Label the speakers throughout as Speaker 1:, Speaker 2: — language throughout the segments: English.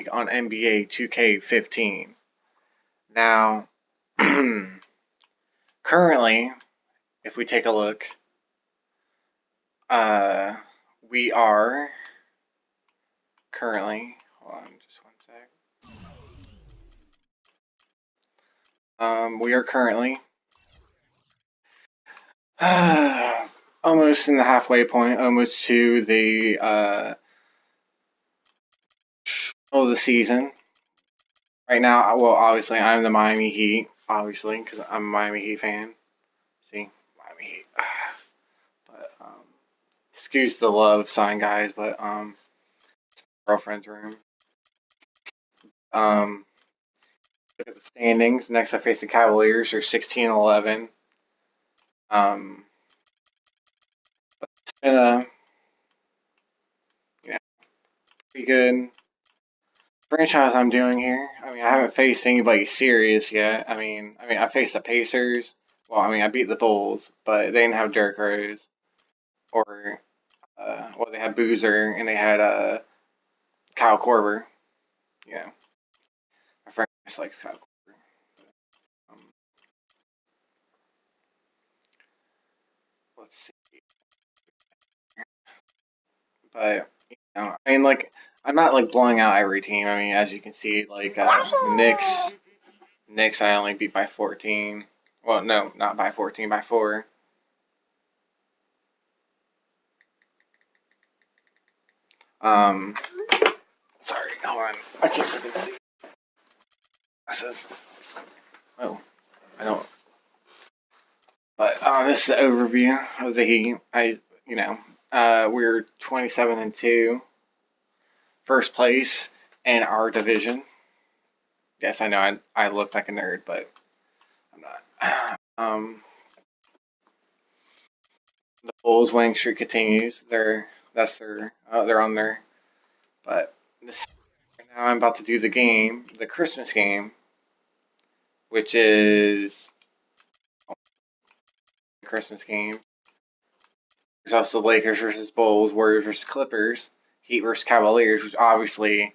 Speaker 1: streak on NBA 2K15. Now, currently, if we take a look, we are currently, hold on just one sec. We are currently almost in the halfway point, almost to the of the season. Right now, well, obviously, I'm the Miami Heat, obviously, because I'm a Miami Heat fan. See, Miami Heat. But excuse the love sign, guys, but girlfriend's room. Look at the standings. Next, I face the Cavaliers. They're 16-11. But it's been a pretty good franchise I'm doing here. I mean, I haven't faced anybody serious yet. I mean, I faced the Pacers. Well, I beat the Bulls, but they didn't have Derrick Rose, or well, they had Boozer and they had Kyle Korver. You know, my friend just likes Kyle Korver. Um, let's see, but like, I'm not like blowing out every team. I mean, as you can see, like Knicks, I only beat by 14. Well, no, not by 14, by 4. Um, Sorry, hold on. I can't even see. This is, oh, I don't. But this is the overview of the Heat. We're 27-2, first place in our division. Yes, I know I look like a nerd, but I'm not. The Bulls winning streak continues. They're on there. But this right now I'm about to do the Christmas game, which is the Christmas game. There's also Lakers versus Bulls, Warriors versus Clippers, Heat versus Cavaliers, which obviously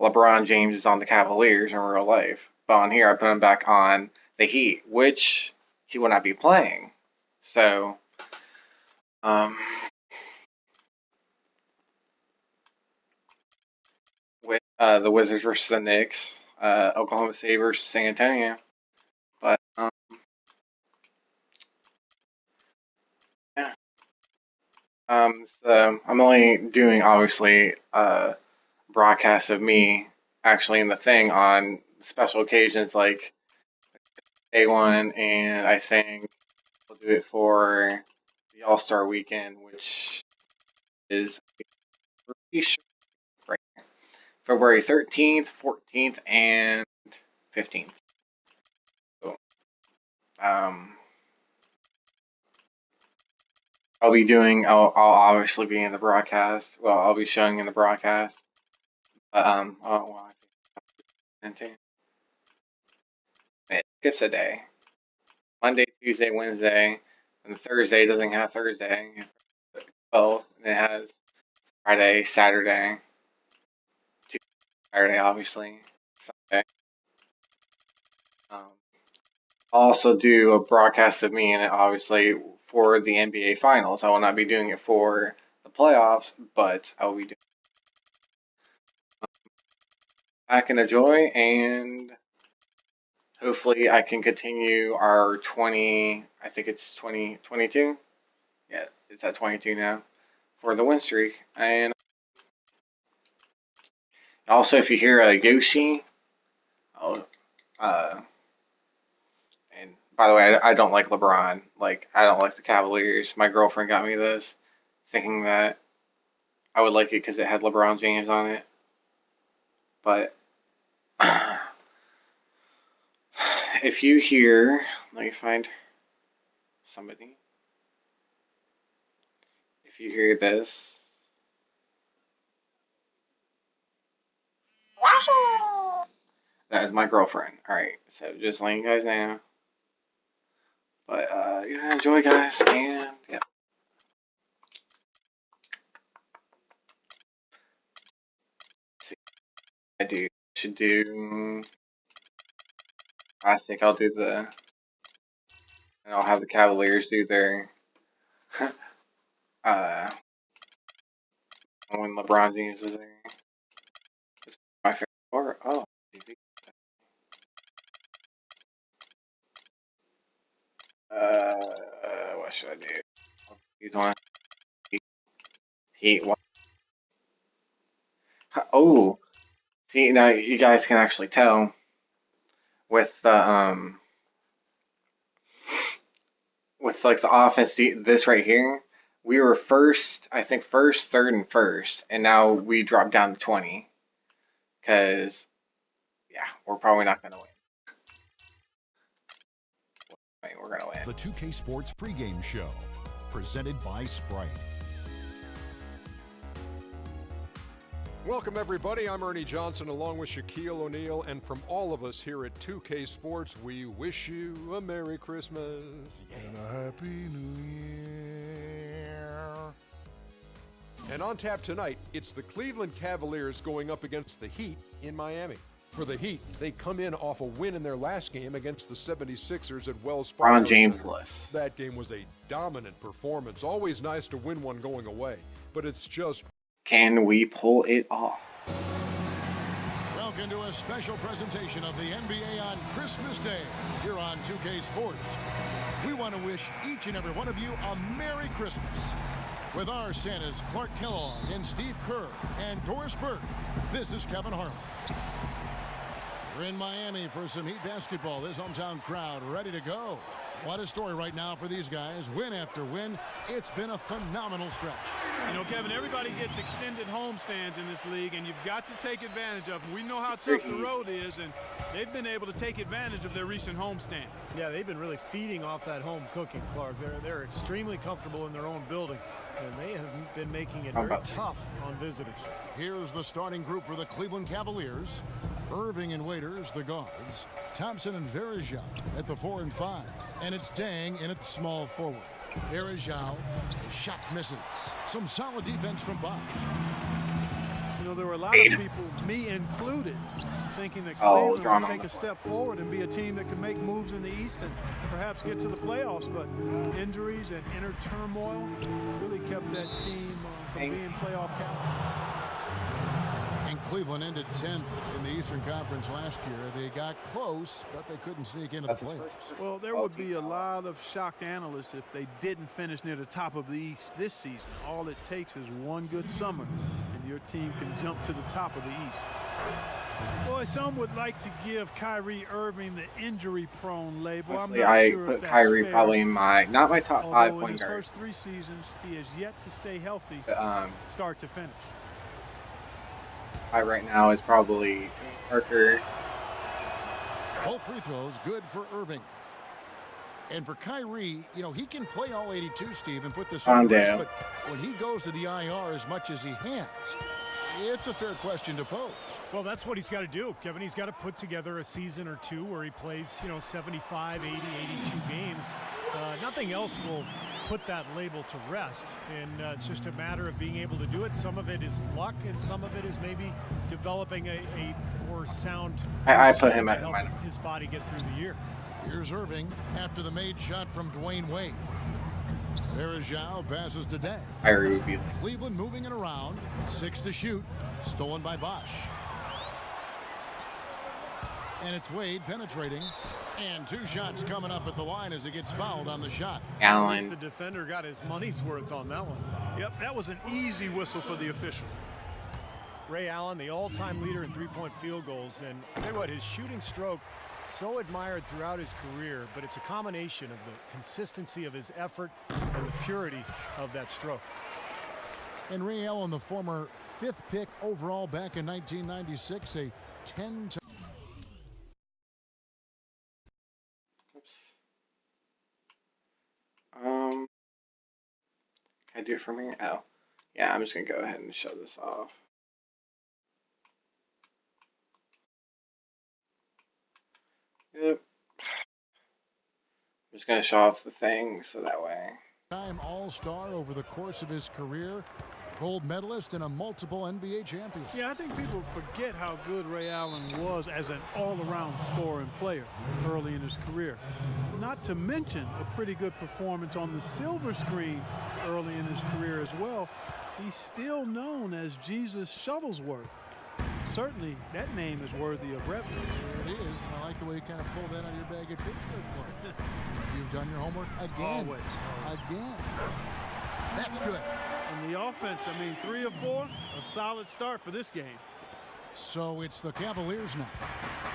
Speaker 1: LeBron James is on the Cavaliers in real life. But on here I put him back on the Heat, which he will not be playing. So with the Wizards versus the Knicks, Oklahoma City versus San Antonio. But yeah. So I'm only doing obviously broadcasts of me actually in the thing on special occasions like A1, and I think we'll do it for the All-Star Weekend, which is right February 13th, 14th, and 15th. So, I'll obviously be in the broadcast. Well, I'll be showing in the broadcast. It skips a day. Monday, Tuesday, Wednesday, and Thursday doesn't have Thursday. Both. And it has Friday, Saturday, Tuesday, Saturday, obviously, Sunday. I'll also do a broadcast of me in it, obviously, for the NBA Finals. I will not be doing it for the playoffs, but I will be doing it. I can enjoy, and hopefully I can continue our 20, I think it's 2022. Yeah, it's at 22 now for the win streak. And also, if you hear a Yoshi, and by the way, I don't like LeBron. Like, I don't like the Cavaliers. My girlfriend got me this, thinking that I would like it because it had LeBron James on it. But if you hear, let me find somebody. If you hear this, that is my girlfriend. All right, so just letting you guys know. But yeah, enjoy, guys, and yeah. See. I should do. I think I'll do and I'll have the Cavaliers do their. When LeBron James was there. It's my favorite. Oh, what should I do? He's one. Heat one. Oh, see now you guys can actually tell with the with like the offense. See this right here. We were first, I think first, third, and first, and now we dropped down to 20. Because yeah, we're probably not gonna win. We're gonna win.
Speaker 2: The 2K Sports pregame show, presented by Sprite.
Speaker 3: Welcome, everybody. I'm Ernie Johnson along with Shaquille O'Neal, and from all of us here at 2K Sports, we wish you a Merry Christmas
Speaker 2: and a Happy New Year.
Speaker 3: And on tap tonight, it's the Cleveland Cavaliers going up against the Heat in Miami. For the Heat, they come in off a win in their last game against the 76ers at Wells Fargo.
Speaker 1: Ron James-less.
Speaker 3: That game was a dominant performance. Always nice to win one going away, but it's just...
Speaker 1: Can we pull it off?
Speaker 2: Welcome to a special presentation of the NBA on Christmas Day here on 2K Sports. We want to wish each and every one of you a Merry Christmas. With our Santas Clark Kellogg and Steve Kerr and Doris Burke, this is Kevin Harlan. We're in Miami for some Heat basketball. This hometown crowd ready to go. What a story right now for these guys. Win after win. It's been a phenomenal stretch.
Speaker 4: You know, Kevin, everybody gets extended homestands in this league, and you've got to take advantage of them. We know how tough the road is, and they've been able to take advantage of their recent homestand.
Speaker 5: Yeah, they've been really feeding off that home cooking, Clark. They're extremely comfortable in their own building, and they have been making it very tough on visitors.
Speaker 2: Here's the starting group for the Cleveland Cavaliers. Irving and Waiters, the guards. Thompson and Varejao at the 4 and 5. And it's Dang in at small forward. Varejao, shot misses. Some solid defense from Bosch.
Speaker 4: You know, there were a lot of people, me included, thinking that Cleveland would take a step forward and be a team that could make moves in the East and perhaps get to the playoffs. But injuries and inner turmoil really kept that team from being playoff caliber.
Speaker 2: And Cleveland ended 10th in the Eastern Conference last year. They got close, but they couldn't sneak into the playoffs.
Speaker 4: Well, there would be a lot of shocked analysts if they didn't finish near the top of the East this season. All it takes is one good summer, and your team can jump to the top of the East. Boy, some would like to give Kyrie Irving the injury-prone label.
Speaker 1: Honestly, I put Kyrie probably in not my top 5 point guard.
Speaker 4: In his first 3 seasons, he has yet to stay healthy, start to finish.
Speaker 1: Right now is probably Tony Parker.
Speaker 2: Both free throws good for Irving. And for Kyrie, you know, he can play all 82, Steve, and put this on the rest, but when he goes to the IR as much as he has, it's a fair question to pose.
Speaker 5: Well, that's what he's got to do, Kevin. He's got to put together a season or two where he plays, 75, 80, 82 games. Nothing else will put that label to rest, and it's just a matter of being able to do it. Some of it is luck, and some of it is maybe developing a more sound.
Speaker 1: I put him at
Speaker 5: his body get through the year.
Speaker 2: Here's Irving after the made shot from Dwayne Wade. Varejao passes to Day. Cleveland moving it around. 6 to shoot. Stolen by Bosch. And it's Wade penetrating. And 2 shots coming up at the line as he gets fouled on the shot.
Speaker 5: At least the defender got his money's worth on that one.
Speaker 4: Yep, that was an easy whistle for the official.
Speaker 5: Ray Allen, the all-time leader in three-point field goals. And I'll tell you what, his shooting stroke, so admired throughout his career, but it's a combination of the consistency of his effort and the purity of that stroke.
Speaker 2: And Ray Allen, the former 5th pick overall back in 1996, a 10 to...
Speaker 1: Can I do it from here? Oh. Yeah, I'm just going to go ahead and show this off. Yep. I'm just going to show off the thing so that way.
Speaker 2: Time all-star over the course of his career. Gold medalist and a multiple NBA champion.
Speaker 4: Yeah, I think people forget how good Ray Allen was as an all-around scoring player early in his career. Not to mention a pretty good performance on the silver screen early in his career as well. He's still known as Jesus Shuttlesworth. Certainly, that name is worthy of reverence.
Speaker 2: There it is. I like the way you kind of pulled that out of your bag of tricks there, Clark. You've done your homework again.
Speaker 4: Always.
Speaker 2: Again. That's good.
Speaker 4: And the offense, I mean, 3 of 4, a solid start for this game.
Speaker 2: So it's the Cavaliers now.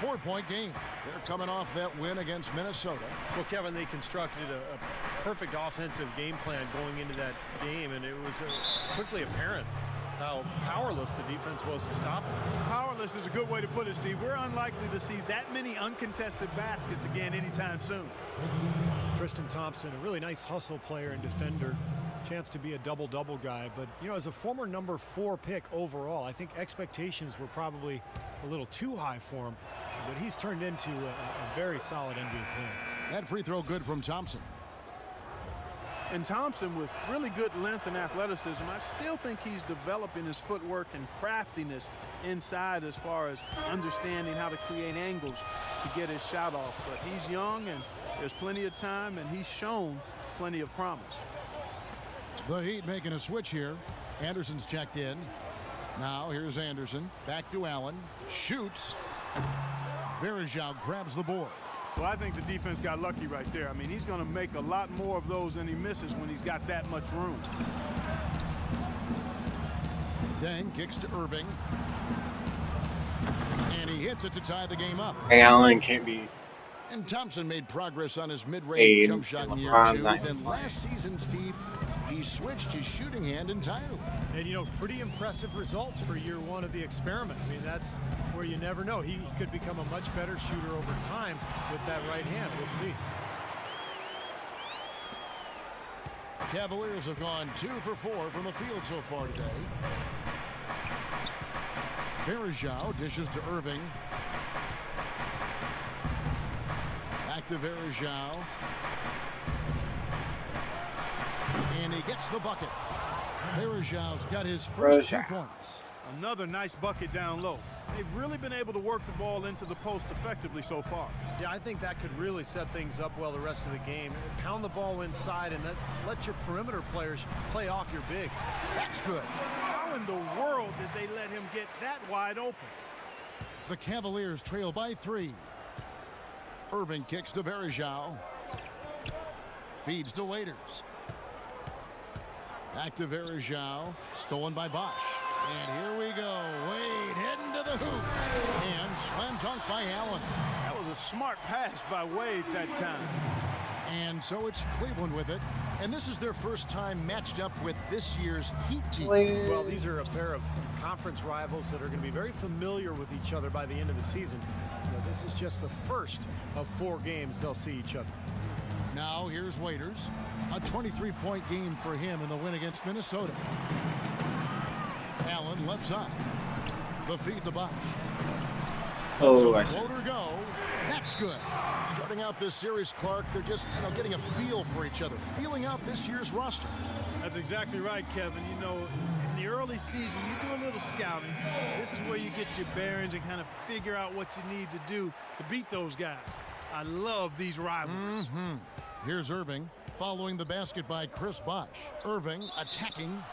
Speaker 2: 4-point game. They're coming off that win against Minnesota.
Speaker 5: Well, Kevin, they constructed a perfect offensive game plan going into that game, and it was quickly apparent how powerless the defense was to stop it.
Speaker 4: Powerless is a good way to put it, Steve. We're unlikely to see that many uncontested baskets again anytime soon.
Speaker 5: Tristan Thompson, a really nice hustle player and defender. Chance to be a double-double guy, but you know, as a former number 4 pick overall, I think expectations were probably a little too high for him, but he's turned into a very solid NBA player.
Speaker 2: That free throw good from Thompson.
Speaker 4: And Thompson, with really good length and athleticism, I still think he's developing his footwork and craftiness inside as far as understanding how to create angles to get his shot off. But he's young and there's plenty of time, and he's shown plenty of promise.
Speaker 2: The Heat making a switch here. Anderson's checked in. Now here's Anderson. Back to Allen. Shoots. Verejao grabs the board.
Speaker 4: Well, I think the defense got lucky right there. I mean, he's going to make a lot more of those than he misses when he's got that much room.
Speaker 2: Deng kicks to Irving. And he hits it to tie the game up.
Speaker 1: Ray Allen can't be.
Speaker 2: And Thompson made progress on his mid-range jump shot in year 2. Then
Speaker 1: playing.
Speaker 2: last season, Steve, he switched his shooting hand entirely.
Speaker 5: And, you know, pretty impressive results for year 1 of the experiment. I mean, that's where you never know. He could become a much better shooter over time with that right hand. We'll see.
Speaker 2: Cavaliers have gone 2 for 4 from the field so far today. Verejao dishes to Irving. Back to Verejao. And he gets the bucket. Verejao's got his first 2 points.
Speaker 4: Another nice bucket down low. They've really been able to work the ball into the post effectively so far.
Speaker 5: Yeah, I think that could really set things up well the rest of the game. Pound the ball inside and let your perimeter players play off your bigs.
Speaker 2: That's good.
Speaker 4: How in the world did they let him get that wide open?
Speaker 2: The Cavaliers trail by 3. Irving kicks to Verejao. Feeds to Waiters. Back to Verejao. Stolen by Bosch. And here we go. Wade heading to the hoop. And slam dunk by Allen.
Speaker 4: That was a smart pass by Wade that time.
Speaker 2: And so it's Cleveland with it. And this is their first time matched up with this year's Heat team.
Speaker 5: Well, these are a pair of conference rivals that are going to be very familiar with each other by the end of the season. This is just the first of 4 games they'll see each other.
Speaker 2: Now here's Waiters. A 23-point game for him in the win against Minnesota. Allen left side. The feed to Bosch.
Speaker 1: Oh, I
Speaker 2: Floater go. That's good. Starting out this series, Clark, they're just getting a feel for each other, feeling out this year's roster.
Speaker 4: That's exactly right, Kevin. You know, in the early season, you do a little scouting. This is where you get your bearings and kind of figure out what you need to do to beat those guys. I love these rivalries.
Speaker 2: Here's Irving, following the basket by Chris Bosch. Irving attacking.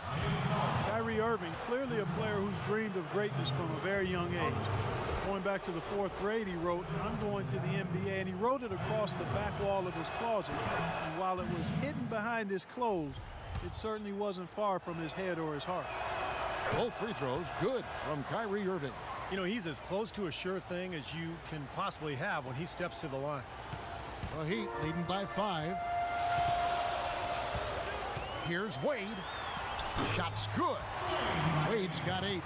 Speaker 4: Kyrie Irving, clearly a player who's dreamed of greatness from a very young age. Going back to the 4th grade, he wrote, "I'm going to the NBA," and he wrote it across the back wall of his closet. And while it was hidden behind his clothes, it certainly wasn't far from his head or his heart.
Speaker 2: Both free throws good from Kyrie Irving.
Speaker 5: You know, he's as close to a sure thing as you can possibly have when he steps to the line.
Speaker 2: The Heat leading by 5. Here's Wade. Shot's good. Wade's got 8.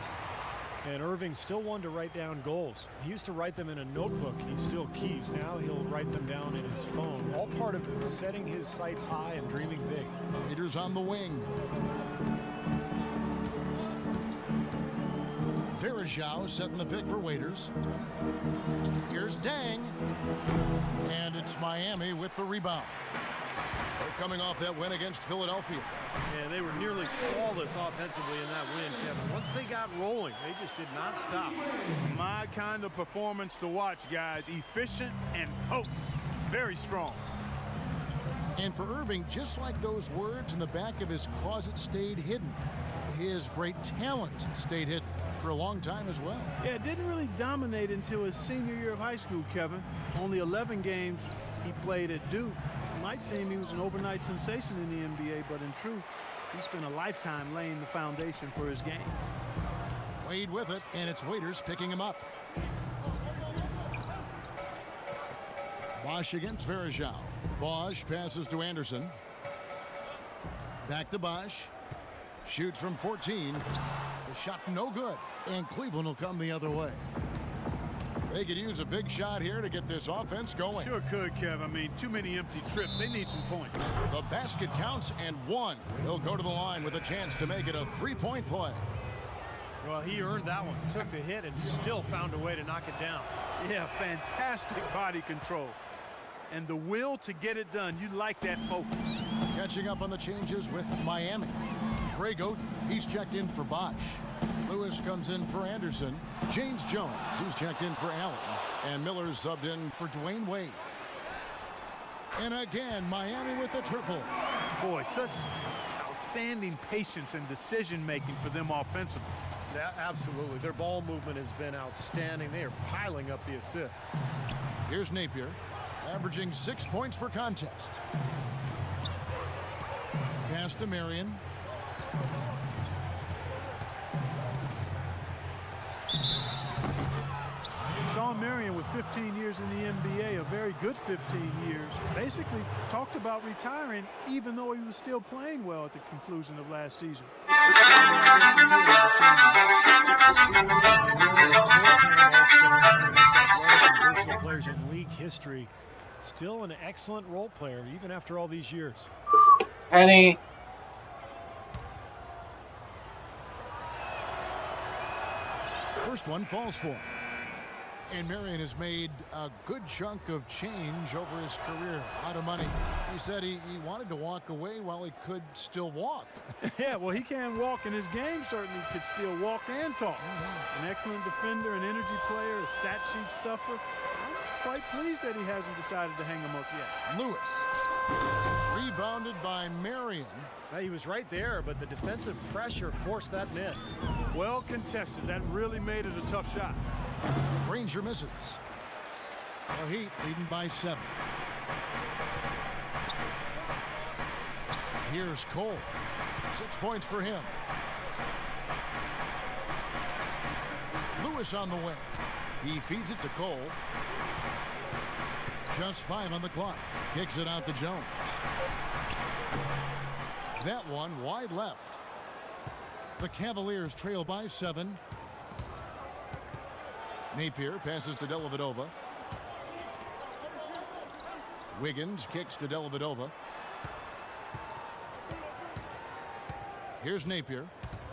Speaker 5: And Irving still wanted to write down goals. He used to write them in a notebook. He still keeps. Now he'll write them down in his phone. All part of setting his sights high and dreaming big.
Speaker 2: Waiters on the wing. Verejao setting the pick for Waiters. Here's Deng. And it's Miami with the rebound. They're coming off that win against Philadelphia.
Speaker 5: Yeah, they were nearly flawless offensively in that win, Kevin. Once they got rolling, they just did not stop.
Speaker 4: My kind of performance to watch, guys. Efficient and potent. Very strong.
Speaker 2: And for Irving, just like those words in the back of his closet stayed hidden, his great talent stayed hidden for a long time as well.
Speaker 4: Yeah, it didn't really dominate until his senior year of high school, Kevin. Only 11 games he played at Duke. It might seem he was an overnight sensation in the NBA, but in truth, he spent a lifetime laying the foundation for his game.
Speaker 2: Wade with it, and it's Waiters picking him up. Bosch against Verajao. Bosch passes to Anderson. Back to Bosch. Shoots from 14. The shot no good, and Cleveland will come the other way. They could use a big shot here to get this offense going.
Speaker 4: Sure could, Kev. I mean, too many empty trips. They need some points.
Speaker 2: The basket counts and one. He'll go to the line with a chance to make it a three-point play.
Speaker 5: Well, he earned that one. Took the hit and still found a way to knock it down.
Speaker 4: Yeah, fantastic body control. And the will to get it done. You like that focus.
Speaker 2: Catching up on the changes with Miami. Greg Oden, he's checked in for Bosch. Lewis comes in for Anderson. James Jones, he's checked in for Allen. And Miller's subbed in for Dwayne Wade. And again, Miami with the triple.
Speaker 4: Boy, such outstanding patience and decision-making for them offensively.
Speaker 5: Yeah, absolutely. Their ball movement has been outstanding. They are piling up the assists.
Speaker 2: Here's Napier, averaging 6 points per contest. Pass to Marion.
Speaker 4: Sean Marion with 15 years in the NBA, a very good 15 years, basically talked about retiring even though he was still playing well at the conclusion of last season.
Speaker 5: Versatile players in league history. Still an excellent role player even after all these years.
Speaker 1: Penny.
Speaker 2: First one falls for him. And Marion has made a good chunk of change over his career. A lot of money. He said he wanted to walk away while he could still walk.
Speaker 4: Yeah, well, he can't walk, and his game certainly could still walk and talk. An excellent defender, an energy player, a stat sheet stuffer. I'm quite pleased that he hasn't decided to hang him up yet.
Speaker 2: Lewis. Rebounded by Marion.
Speaker 5: Now, he was right there, but the defensive pressure forced that miss.
Speaker 4: Well contested. That really made it a tough shot.
Speaker 2: Ranger misses. The Heat leading by 7. Here's Cole. 6 points for him. Lewis on the wing. He feeds it to Cole. Just 5 on the clock. Kicks it out to Jones. That one wide left. The Cavaliers trail by 7. Napier passes to Dellavedova. Wiggins kicks to Dellavedova. Here's Napier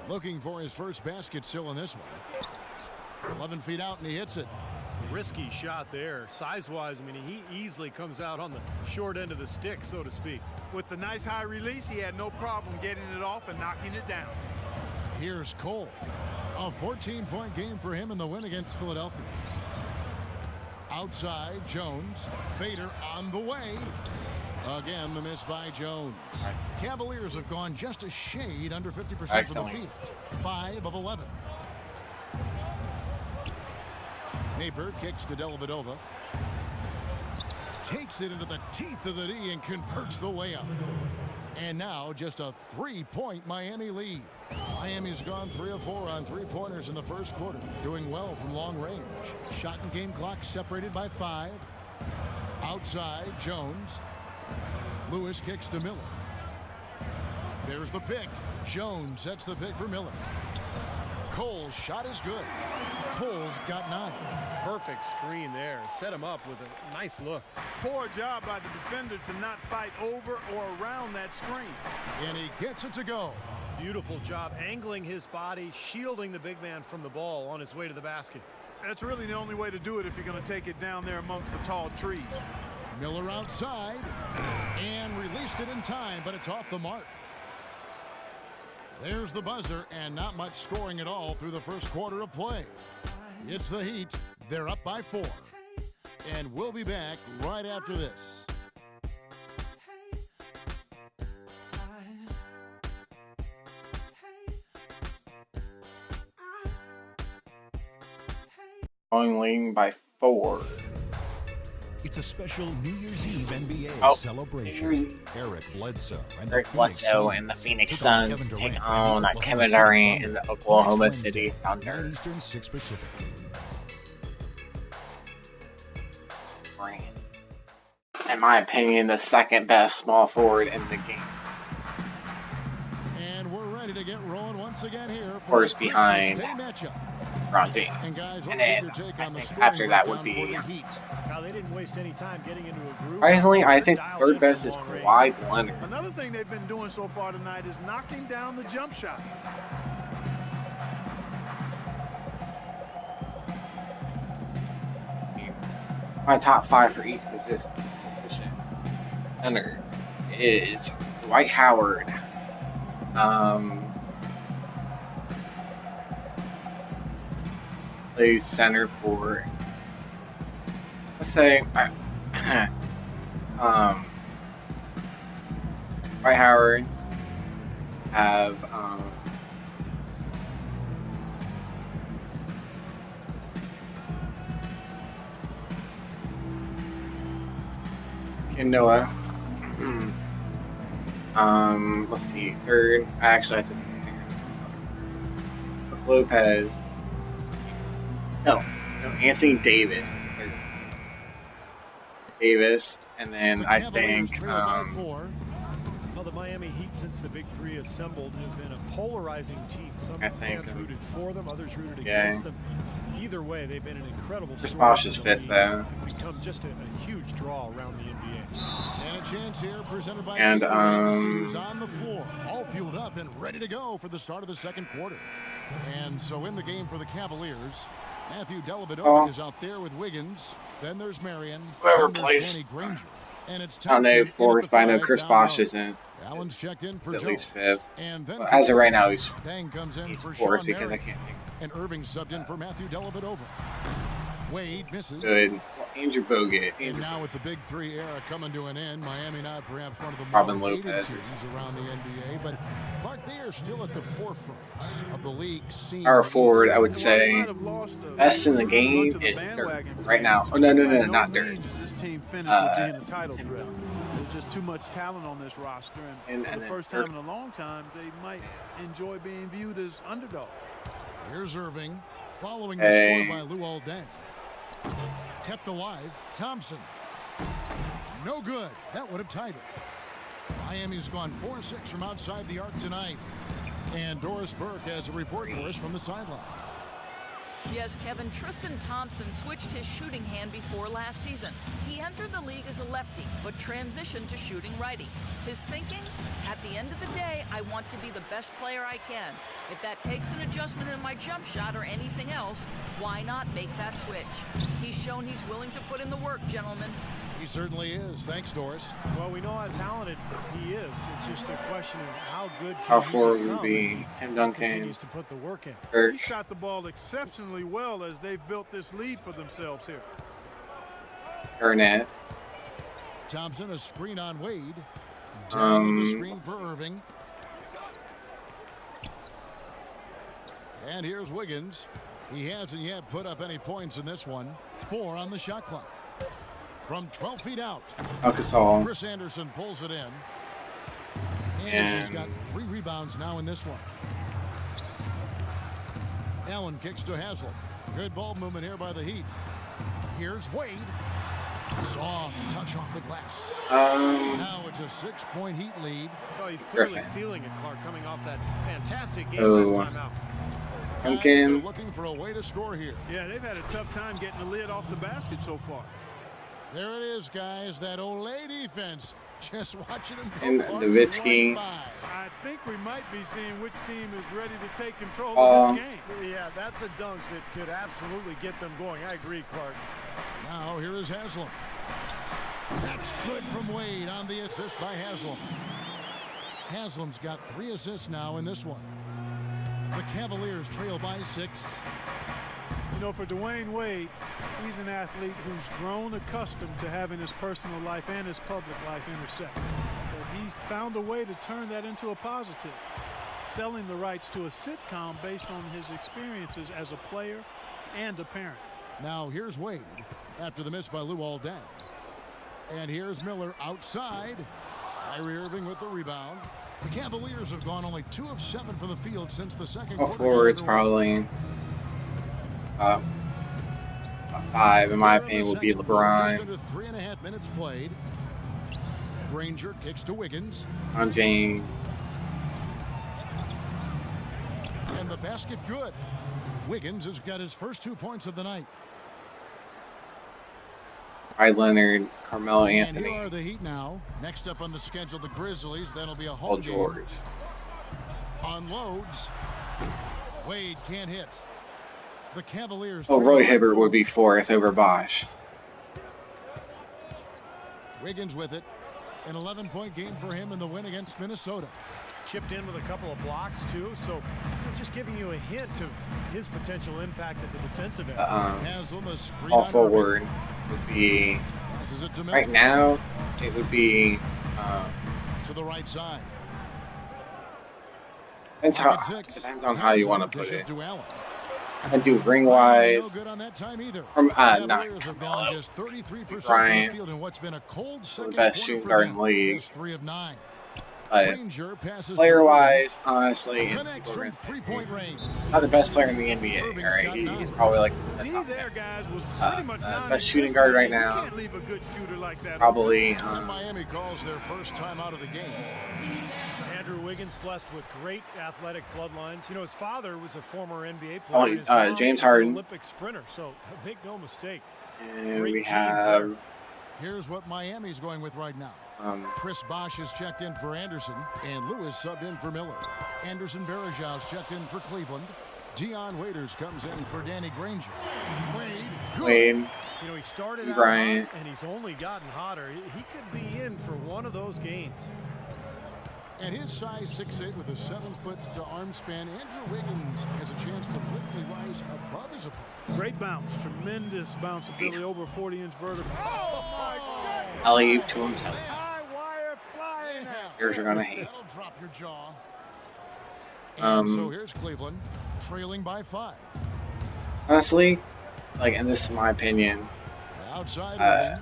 Speaker 2: looking for his first basket still in this one. 11 feet out and he hits it.
Speaker 5: Risky shot there. Size-wise, I mean, he easily comes out on the short end of the stick, so to speak.
Speaker 4: With the nice high release, he had no problem getting it off and knocking it down.
Speaker 2: Here's Cole. A 14-point game for him in the win against Philadelphia. Outside, Jones. Fader on the way. Again, the miss by Jones. Cavaliers have gone just a shade under 50% from the field. 5 of 11. Napier kicks to Dellavedova. Takes it into the teeth of the D and converts the layup. And now just a 3-point Miami lead. Miami's gone 3 of 4 on 3-pointers in the first quarter. Doing well from long range. Shot and game clock separated by 5. Outside, Jones. Lewis kicks to Miller. There's the pick. Jones sets the pick for Miller. Cole's shot is good. Cole's got 9.
Speaker 5: Perfect screen there. Set him up with a nice look.
Speaker 4: Poor job by the defender to not fight over or around that screen.
Speaker 2: And he gets it to go.
Speaker 5: Beautiful job angling his body, shielding the big man from the ball on his way to the basket.
Speaker 4: That's really the only way to do it if you're going to take it down there amongst the tall trees.
Speaker 2: Miller outside. And released it in time, but it's off the mark. There's the buzzer, and not much scoring at all through the first quarter of play. It's the Heat. They're up by 4. And we'll be back right after this.
Speaker 1: Going leading by 4.
Speaker 6: It's a special New Year's Eve NBA celebration. Eric Bledsoe and
Speaker 1: the Phoenix Suns take on Kevin Durant and the Oklahoma City Thunder.
Speaker 6: Eastern, 6 Pacific.
Speaker 1: In my opinion, the second best small forward in the game.
Speaker 2: And we're ready to get rolling once again here.
Speaker 1: Of course, behind LeBron James. And then I think after that would be.
Speaker 5: Now they didn't waste any time getting into a groove.
Speaker 1: Personally, I think third best is Kawhi Leonard.
Speaker 4: Another thing they've been doing so far tonight is knocking down the jump shot.
Speaker 1: My top 5 for each position. Center is Dwight Howard. Plays center for, let's say, Dwight Howard. Have Ken Noah. Let's see, third. I actually have to Lopez. No, Anthony Davis is third. Davis, and then I think
Speaker 5: Well, the Miami Heat, since the Big Three assembled, have been a polarizing team. Some fans rooted for them, others rooted against them. Either way, they've been an incredible story.
Speaker 1: Chris Bosh is 5th, though.
Speaker 5: Become just a huge draw around the NBA.
Speaker 2: And a chance here presented by
Speaker 1: and
Speaker 2: who's on the floor, all fueled up and ready to go for the start of the second quarter. And so in the game for the Cavaliers, Matthew Dellavedova is out there with Wiggins. Then there's Marion.
Speaker 1: Whoever
Speaker 2: then there's
Speaker 1: plays.
Speaker 2: Danny Granger. And it's
Speaker 1: I don't know,
Speaker 2: Thompson
Speaker 1: fourth, but I know
Speaker 2: in at the
Speaker 1: Chris
Speaker 2: five
Speaker 1: Bosh
Speaker 2: down
Speaker 1: isn't.
Speaker 2: Allen's checked in for
Speaker 1: At
Speaker 2: Joe.
Speaker 1: least 5th.
Speaker 2: And then
Speaker 1: Well, as of right now, he's
Speaker 2: Dang comes in for
Speaker 1: 4th
Speaker 2: Sean
Speaker 1: because I
Speaker 2: Marion.
Speaker 1: can't think.
Speaker 2: And Irving subbed in for Matthew Dellavedova. Wade misses.
Speaker 1: Good. Well, Andrew Bogut.
Speaker 2: And now with the Big Three era coming to an end, Miami not perhaps one of the
Speaker 1: Robin
Speaker 2: more hated
Speaker 1: Lopez.
Speaker 2: teams around the NBA, but Clark, they are still at the forefront of the league scene.
Speaker 1: Our forward, I would say, best in the game is Dirk. Right now. Oh, no, not Dirk.
Speaker 4: This team finished with being a title threat. There's just too much talent on this roster, and for the first time in a long time, they might enjoy being viewed as underdogs.
Speaker 2: Here's Irving, following the score by Luol Deng. Kept alive, Thompson. No good. That would have tied it. Miami's gone 4-6 from outside the arc tonight. And Doris Burke has a report for us from the sideline.
Speaker 7: Yes, Kevin, Tristan Thompson switched his shooting hand before last season. He entered the league as a lefty, but transitioned to shooting righty. His thinking? At the end of the day, I want to be the best player I can. If that takes an adjustment in my jump shot or anything else, why not make that switch? He's shown he's willing to put in the work, gentlemen.
Speaker 2: He certainly is. Thanks, Doris.
Speaker 5: Well, we know how talented he is. It's just a question of how good
Speaker 1: Our
Speaker 5: can he
Speaker 1: forward
Speaker 5: become
Speaker 1: would be
Speaker 5: if he
Speaker 1: Tim Duncan,
Speaker 5: continues to put the work in.
Speaker 4: He
Speaker 1: Dirk.
Speaker 4: shot the ball exceptionally well as they've built this lead for themselves here.
Speaker 1: Burnett.
Speaker 2: Thompson, a screen on Wade. Down with the screen for Irving. And here's Wiggins. He hasn't yet put up any points in this one. 4 on the shot clock. From 12 feet out,
Speaker 1: Alcasol.
Speaker 2: Chris Anderson pulls it in. Anderson's got 3 rebounds now in this one. Allen kicks to Haslem. Good ball movement here by the Heat. Here's Wade. Soft touch off the glass. Now it's a 6-point Heat lead.
Speaker 5: Oh, he's clearly
Speaker 1: Griffin.
Speaker 5: feeling it, Clark, coming off that fantastic game
Speaker 1: Oh.
Speaker 5: last time out.
Speaker 2: Guys
Speaker 1: Duncan.
Speaker 2: are looking for a way to score here.
Speaker 4: Yeah, they've had a tough time getting the lid off the basket so far.
Speaker 2: There it is, guys. That Olay defense. Just watching him go
Speaker 1: And
Speaker 2: Clark,
Speaker 1: Nowitzki.
Speaker 2: right by.
Speaker 4: I think we might be seeing which team is ready to take control
Speaker 1: Um,
Speaker 4: of this game.
Speaker 5: Yeah, that's a dunk that could absolutely get them going. I agree, Clark.
Speaker 2: Now here is Haslem. That's good from Wade on the assist by Haslam. Haslam's got 3 assists now in this one. The Cavaliers trail by 6.
Speaker 4: You know, for Dwayne Wade, he's an athlete who's grown accustomed to having his personal life and his public life intersect. But he's found a way to turn that into a positive, selling the rights to a sitcom based on his experiences as a player and a parent.
Speaker 2: Now here's Wade after the miss by Luol Deng. And here's Miller outside. Kyrie Irving with the rebound. The Cavaliers have gone only 2 of 7 from the field since the second quarter.
Speaker 1: Forwards probably 5, in my opinion, would be LeBron.
Speaker 2: Just under 3.5 minutes played. Granger kicks to Wiggins.
Speaker 1: On James.
Speaker 2: And the basket good. Wiggins has got his first 2 points of the night.
Speaker 1: Leonard, Carmelo
Speaker 2: And
Speaker 1: Anthony.
Speaker 2: here are the Heat now. Next up on the schedule, the Grizzlies. That'll be a
Speaker 1: Paul
Speaker 2: home game.
Speaker 1: George.
Speaker 2: Unloads. Wade can't hit. The Cavaliers.
Speaker 1: Oh, Roy Hibbert would be 4th over Bosch.
Speaker 2: Wiggins with it. An 11-point game for him in the win against Minnesota.
Speaker 5: Chipped in with a couple of blocks, too. So just giving you a hint of his potential impact at the defensive end.
Speaker 1: All forward would be, right now, it would be
Speaker 2: to the right side.
Speaker 1: Depends on how you want to put it. I do ring wise. From not Carmelo.
Speaker 2: Just 33%
Speaker 1: Bryant,
Speaker 2: field in what's been a cold
Speaker 1: the best shooting guard in the league.
Speaker 2: 3 of 9.
Speaker 1: But player wise, honestly, not the best player in the NBA. All right, he's probably like the best shooting guard right now. Probably.
Speaker 2: Miami calls their first time out of the game.
Speaker 5: Andrew Wiggins, blessed with great athletic bloodlines. You know, his father was a former NBA player. And his mom
Speaker 1: James
Speaker 5: was
Speaker 1: Harden.
Speaker 5: an Olympic sprinter. So make no mistake.
Speaker 1: And we have.
Speaker 2: Here's what Miami's going with right now. Chris Bosh is checked in for Anderson, and Lewis subbed in for Miller. Anderson Varejau's checked in for Cleveland. Dion Waiters comes in for Danny Granger.
Speaker 1: Wade.
Speaker 5: You know, he started out
Speaker 1: Bryant.
Speaker 5: hot, and he's only gotten hotter. He could be in for one of those games.
Speaker 2: And his size 6'8" with a 7-foot arm span, Andrew Wiggins has a chance to literally rise above his opponents.
Speaker 4: Great bounce, tremendous bounceability, over 40-inch vertical.
Speaker 1: Alley-oop to himself. Yours are gonna hate.
Speaker 2: That'll drop your jaw. And so here's Cleveland, trailing by 5.
Speaker 1: Honestly, and this is my opinion,
Speaker 2: Outside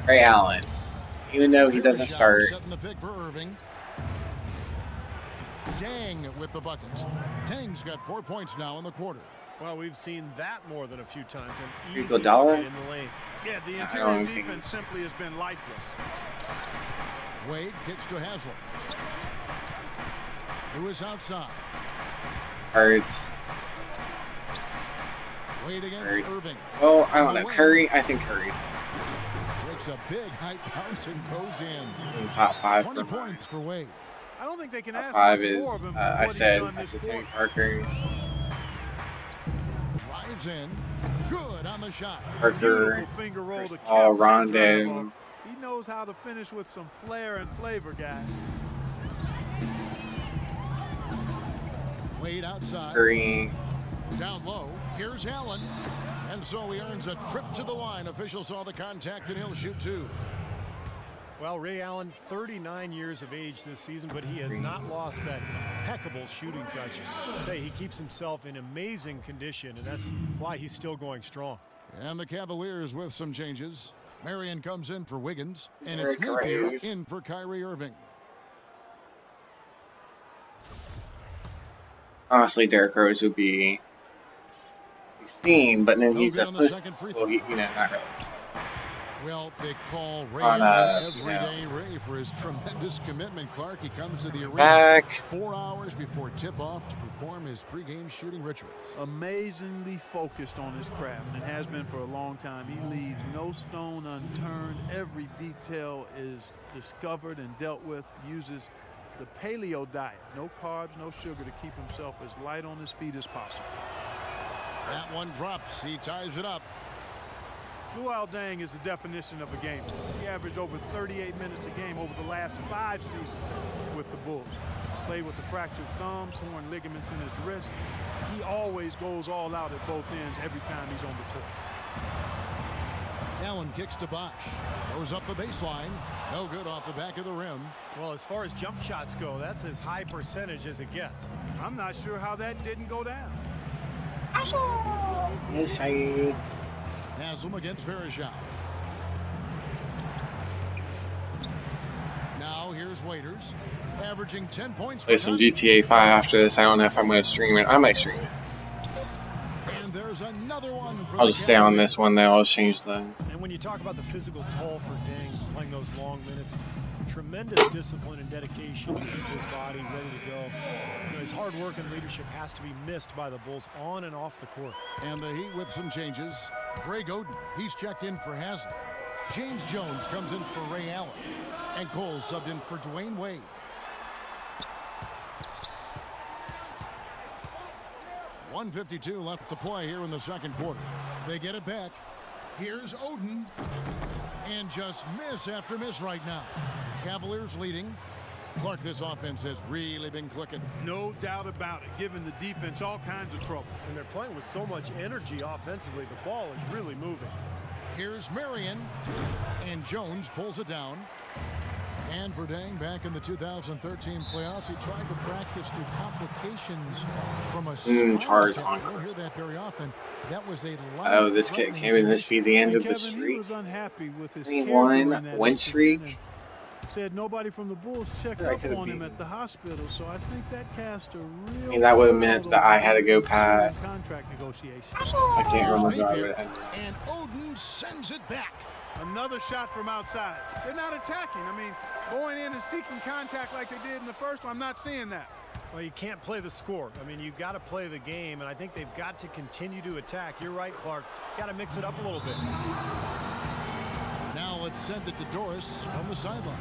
Speaker 1: Ray Allen, even though he doesn't start,
Speaker 2: setting the pick for Irving. Dang with the buckets. Dang's got 4 points now in the quarter.
Speaker 5: Well, we've seen that more than a few times. An easy
Speaker 1: Hugo Dollar?
Speaker 5: bucket in the lane.
Speaker 4: Yeah, the interior defense simply has been lifeless.
Speaker 2: Wade kicks to Haslam. Who is outside?
Speaker 1: Hurts.
Speaker 2: Wade against
Speaker 1: Hurts.
Speaker 2: Irving.
Speaker 1: Well, I don't know. Curry, I think Curry.
Speaker 2: Takes a big height bounce and goes in.
Speaker 1: Top 5
Speaker 2: 20
Speaker 1: for mine.
Speaker 2: points for Wade.
Speaker 4: I don't think they can
Speaker 1: Top
Speaker 4: ask
Speaker 1: 5
Speaker 4: much
Speaker 1: is,
Speaker 4: more of him.
Speaker 1: I said Tony Parker.
Speaker 2: Drives in. Good on the shot.
Speaker 1: Parker,
Speaker 4: finger roll to
Speaker 1: Paul,
Speaker 4: cap
Speaker 1: Rondo.
Speaker 4: He knows how to finish with some flair and flavor, guys.
Speaker 2: Wade outside.
Speaker 1: Curry.
Speaker 2: Down low. Here's Allen. And so he earns a trip to the line. Official saw the contact and he'll shoot 2.
Speaker 5: Well, Ray Allen, 39 years of age this season, but he has not lost that impeccable shooting touch. Say he keeps himself in amazing condition, and that's why he's still going strong.
Speaker 2: And the Cavaliers with some changes. Marion comes in for Wiggins, and it's Napier in for Kyrie Irving.
Speaker 1: Honestly, Derrick Rose would be seen, but then he's a puss. Well, not really.
Speaker 2: Well, they call Ray
Speaker 1: On,
Speaker 2: everyday Ray for his tremendous commitment. Clark, he comes to the arena
Speaker 1: Back.
Speaker 2: 4 hours before tip-off to perform his pregame shooting rituals.
Speaker 4: Amazingly focused on his craft, and has been for a long time. He leaves no stone unturned. Every detail is discovered and dealt with. Uses the paleo diet. No carbs, no sugar, to keep himself as light on his feet as possible.
Speaker 2: That one drops. He ties it up.
Speaker 4: Luol Deng is the definition of a gamer. He averaged over 38 minutes a game over the last 5 seasons with the Bulls. Played with a fractured thumb, torn ligaments in his wrist. He always goes all out at both ends every time he's on the court.
Speaker 2: Allen kicks to Bosch. Goes up the baseline. No good off the back of the rim.
Speaker 5: Well, as far as jump shots go, that's as high percentage as it gets.
Speaker 4: I'm not sure how that didn't go down.
Speaker 2: Haslam against Verejao. Now here's Waiters, averaging 10 points.
Speaker 1: Play some GTA 5 after this. I don't know if I'm going to stream it. I might stream it.
Speaker 2: And there's another one for
Speaker 1: I'll just stay on this one though. I'll change the.
Speaker 5: And when you talk about the physical toll for Deng playing those long minutes, tremendous discipline and dedication to keep his body ready to go. You know, his hard work and leadership has to be missed by the Bulls on and off the court.
Speaker 2: And the Heat with some changes. Greg Oden, he's checked in for Haslam. James Jones comes in for Ray Allen. And Cole subbed in for Dwayne Wade. .152 left to play here in the second quarter. They get it back. Here's Oden. And just miss after miss right now. Cavaliers leading. Clark, this offense has really been clicking.
Speaker 4: No doubt about it, giving the defense all kinds of trouble.
Speaker 5: And they're playing with so much energy offensively, the ball is really moving.
Speaker 2: Here's Marion. And Jones pulls it down. And for Deng, back in the 2013 playoffs, he tried to practice through complications from a
Speaker 1: charge
Speaker 2: attack.
Speaker 1: on
Speaker 2: You don't hear that very often. That was a
Speaker 1: Oh, this kid came in. This be the end of the
Speaker 4: Kevin, he
Speaker 1: streak.
Speaker 4: was unhappy with his
Speaker 1: 21 win streak.
Speaker 4: Said nobody from the Bulls checked
Speaker 1: I
Speaker 4: up
Speaker 1: could've
Speaker 4: on him
Speaker 1: beaten.
Speaker 4: at the hospital, so I think that cast a real.
Speaker 1: I mean, that would have
Speaker 4: cloud
Speaker 1: meant that I had to go
Speaker 4: over
Speaker 1: past.
Speaker 4: contract negotiations.
Speaker 1: I can't remember.
Speaker 2: Napier,
Speaker 1: I would-
Speaker 2: and Oden sends it back.
Speaker 4: Another shot from outside. They're not attacking. I mean, going in and seeking contact like they did in the first one, I'm not seeing that.
Speaker 5: Well, you can't play the score. I mean, you've got to play the game, and I think they've got to continue to attack. You're right, Clark. Got to mix it up a little bit.
Speaker 2: Now let's send it to Doris from the sideline.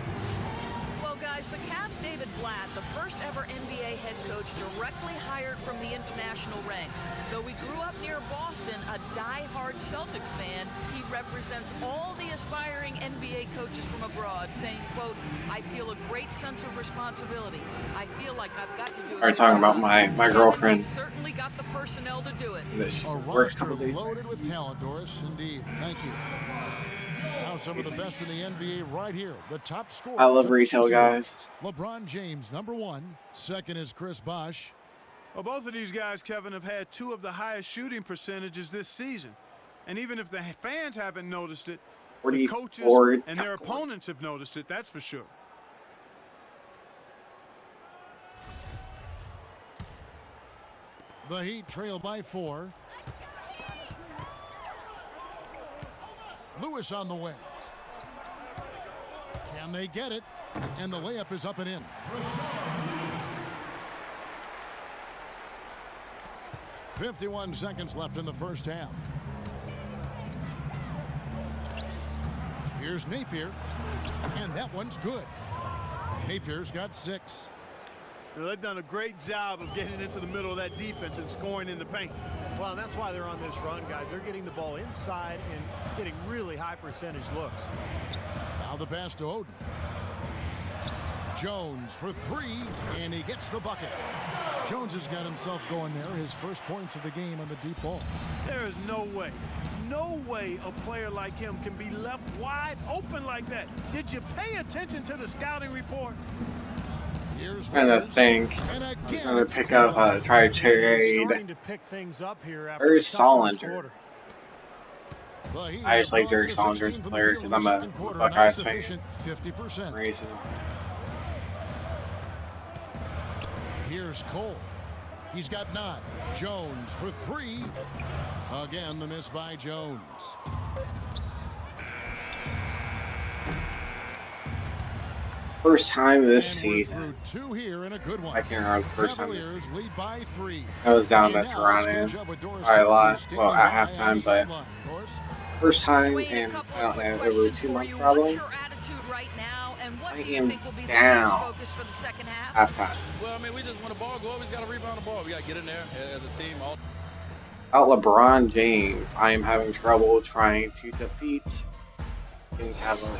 Speaker 7: Well, guys, the Cavs' David Blatt, the first ever NBA head coach directly hired from the international ranks. Though he grew up near Boston, a die-hard Celtics fan, he represents all the aspiring NBA coaches from abroad, saying, quote, I feel a great sense of responsibility. I feel like I've got to do it.
Speaker 1: Are talking about my girlfriend.
Speaker 7: Certainly got the personnel to do it.
Speaker 1: That she
Speaker 2: A
Speaker 1: worked a
Speaker 2: roster
Speaker 1: couple days.
Speaker 2: loaded with talent, Doris. Indeed. Thank you. Now some of the best in the NBA right here. The top scorers.
Speaker 1: I love retail, guys.
Speaker 2: LeBron James, number 1. Second is Chris Bosh.
Speaker 4: Well, both of these guys, Kevin, have had 2 of the highest shooting percentages this season. And even if the fans haven't noticed it, the coaches
Speaker 1: 44
Speaker 4: and their opponents have noticed it, that's for sure.
Speaker 2: The Heat trail by 4. Lewis on the wing. Can they get it? And the layup is up and in. .51 seconds left in the first half. Here's Napier. And that one's good. Napier's got 6.
Speaker 4: You know, they've done a great job of getting into the middle of that defense and scoring in the paint.
Speaker 5: Well, that's why they're on this run, guys. They're getting the ball inside and getting really high percentage looks.
Speaker 2: Now the pass to Oden. Jones for 3, and he gets the bucket. Jones has got himself going there. His first points of the game on the deep ball.
Speaker 4: There is no way a player like him can be left wide open like that. Did you pay attention to the scouting report?
Speaker 2: Here's
Speaker 1: And I think
Speaker 2: and
Speaker 1: I was
Speaker 2: again,
Speaker 1: gonna pick up try to trade.
Speaker 5: Starting to pick things up here after
Speaker 1: Where's
Speaker 5: a tough first
Speaker 1: Solinger?
Speaker 5: quarter.
Speaker 1: I just like Derek Solinger as a player because I'm a Buckeyes fan.
Speaker 2: 50%.
Speaker 1: Racing.
Speaker 2: Here's Cole. He's got 9. Jones for 3. Again, the miss by Jones.
Speaker 1: First time this
Speaker 2: And we're
Speaker 1: season.
Speaker 2: through 2 here and a good one.
Speaker 1: I can't remember the first time.
Speaker 2: Cavaliers lead by 3.
Speaker 1: I was down
Speaker 2: And
Speaker 1: at
Speaker 2: now let's
Speaker 1: Toronto.
Speaker 2: catch up with Doris
Speaker 1: Probably a lot.
Speaker 2: Standing
Speaker 1: Well, at
Speaker 2: by on the
Speaker 1: halftime, but
Speaker 2: sideline. Doris?
Speaker 1: first time
Speaker 7: Dwayne, a
Speaker 1: in
Speaker 7: couple
Speaker 1: I don't
Speaker 7: of quick
Speaker 1: know over
Speaker 7: questions
Speaker 1: 2
Speaker 7: for
Speaker 1: months
Speaker 7: you.
Speaker 1: probably.
Speaker 7: What's your attitude right now, and what
Speaker 1: I
Speaker 7: do you
Speaker 1: am
Speaker 7: think will be the
Speaker 1: down.
Speaker 7: team's focus for the second half?
Speaker 1: Halftime.
Speaker 8: Well, I mean, we just want the ball. Go always got to rebound the ball. We got to get in there as a team.
Speaker 1: Without LeBron James, I am having trouble trying to defeat the Cavaliers.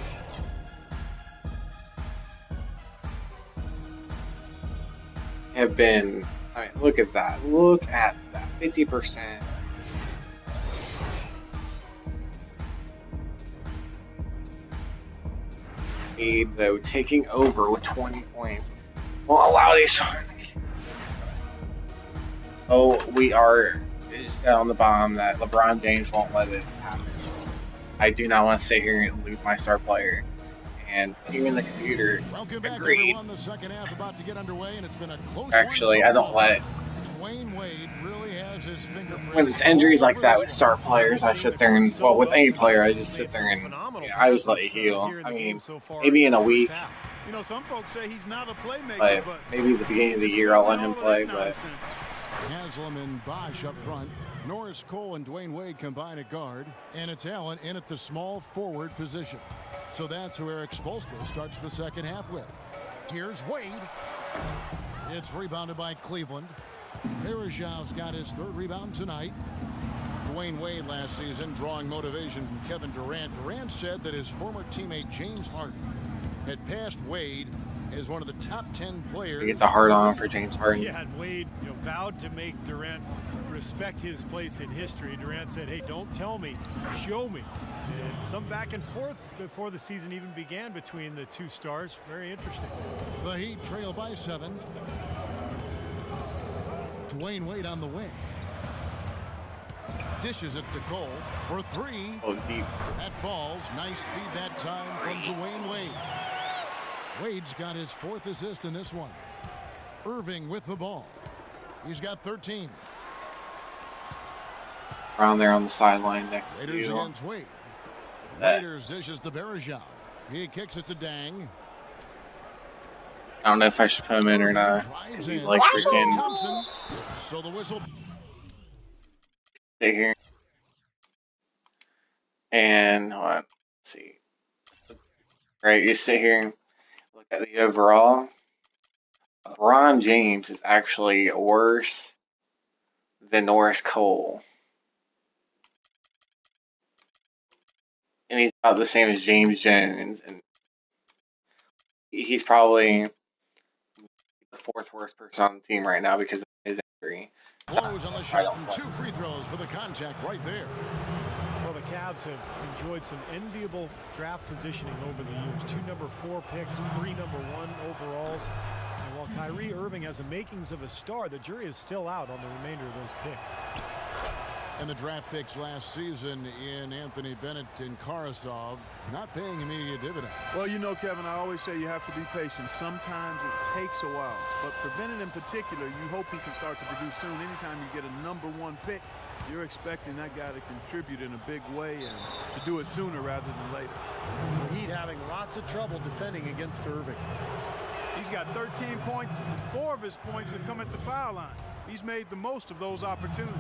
Speaker 1: Have been, I mean, look at that. Look at that. 50%. Abe, though, taking over with 20 points. Won't allow these. Oh, we are just on the bomb that LeBron James won't let it happen. I do not want to sit here and lose my star player. And even the computer agreed.
Speaker 2: The second half about to get underway, and it's been a close
Speaker 1: Actually, I don't let.
Speaker 2: Dwayne Wade really has his fingerprints.
Speaker 1: When it's injuries like that with star players, I sit there and, well, with any player, I just sit there and, I just let it heal. I mean, maybe in a week.
Speaker 4: You know, some folks say he's not a playmaker,
Speaker 1: but maybe at the beginning of the year I'll let him play. But
Speaker 2: Haslam and Bosch up front. Norris Cole and Dwayne Wade combine at guard, and it's Allen in at the small forward position. So that's who Eric Spoelstra starts the second half with. Here's Wade. It's rebounded by Cleveland. Berejau's got his third rebound tonight. Dwayne Wade last season drawing motivation from Kevin Durant. Durant said that his former teammate James Harden had passed Wade as one of the top 10 players.
Speaker 1: he gets a hard on for James Harden.
Speaker 5: Yeah, and Wade, vowed to make Durant respect his place in history. Durant said, hey, don't tell me, show me. And some back and forth before the season even began between the two stars. Very interesting.
Speaker 2: The Heat trail by 7. Dwayne Wade on the wing. Dishes it to Cole for 3.
Speaker 1: Oh, deep.
Speaker 2: That falls. Nice feed that time from Dwayne Wade. Wade's got his 4th assist in this one. Irving with the ball. He's got 13.
Speaker 1: Around there on the sideline next to
Speaker 2: Raiders
Speaker 1: you.
Speaker 2: against Wade. Raiders dishes to Berejau. He kicks it to Dang.
Speaker 1: I don't know if I should put him in or not. He's like freaking.
Speaker 2: Thompson. So the whistle.
Speaker 1: Sit here. And hold on. Let's see. Right, you sit here and look at the overall. LeBron James is actually worse than Norris Cole. And he's about the same as James Jones. And he's probably the 4th worst person on the team right now because of his injury.
Speaker 2: Blows on the shot and 2 free throws for the contact right there.
Speaker 5: Well, the Cavs have enjoyed some enviable draft positioning over the years. 2 number 4 picks, 3 number 1 overalls. And while Kyrie Irving has the makings of a star, the jury is still out on the remainder of those picks.
Speaker 2: And the draft picks last season in Anthony Bennett and Karasov not paying immediate dividends.
Speaker 4: Well, Kevin, I always say you have to be patient. Sometimes it takes a while. But for Bennett in particular, you hope he can start to produce soon. Anytime you get a number 1 pick, you're expecting that guy to contribute in a big way and to do it sooner rather than later.
Speaker 5: The Heat having lots of trouble defending against Irving.
Speaker 4: He's got 13 points, and 4 of his points have come at the foul line. He's made the most of those opportunities.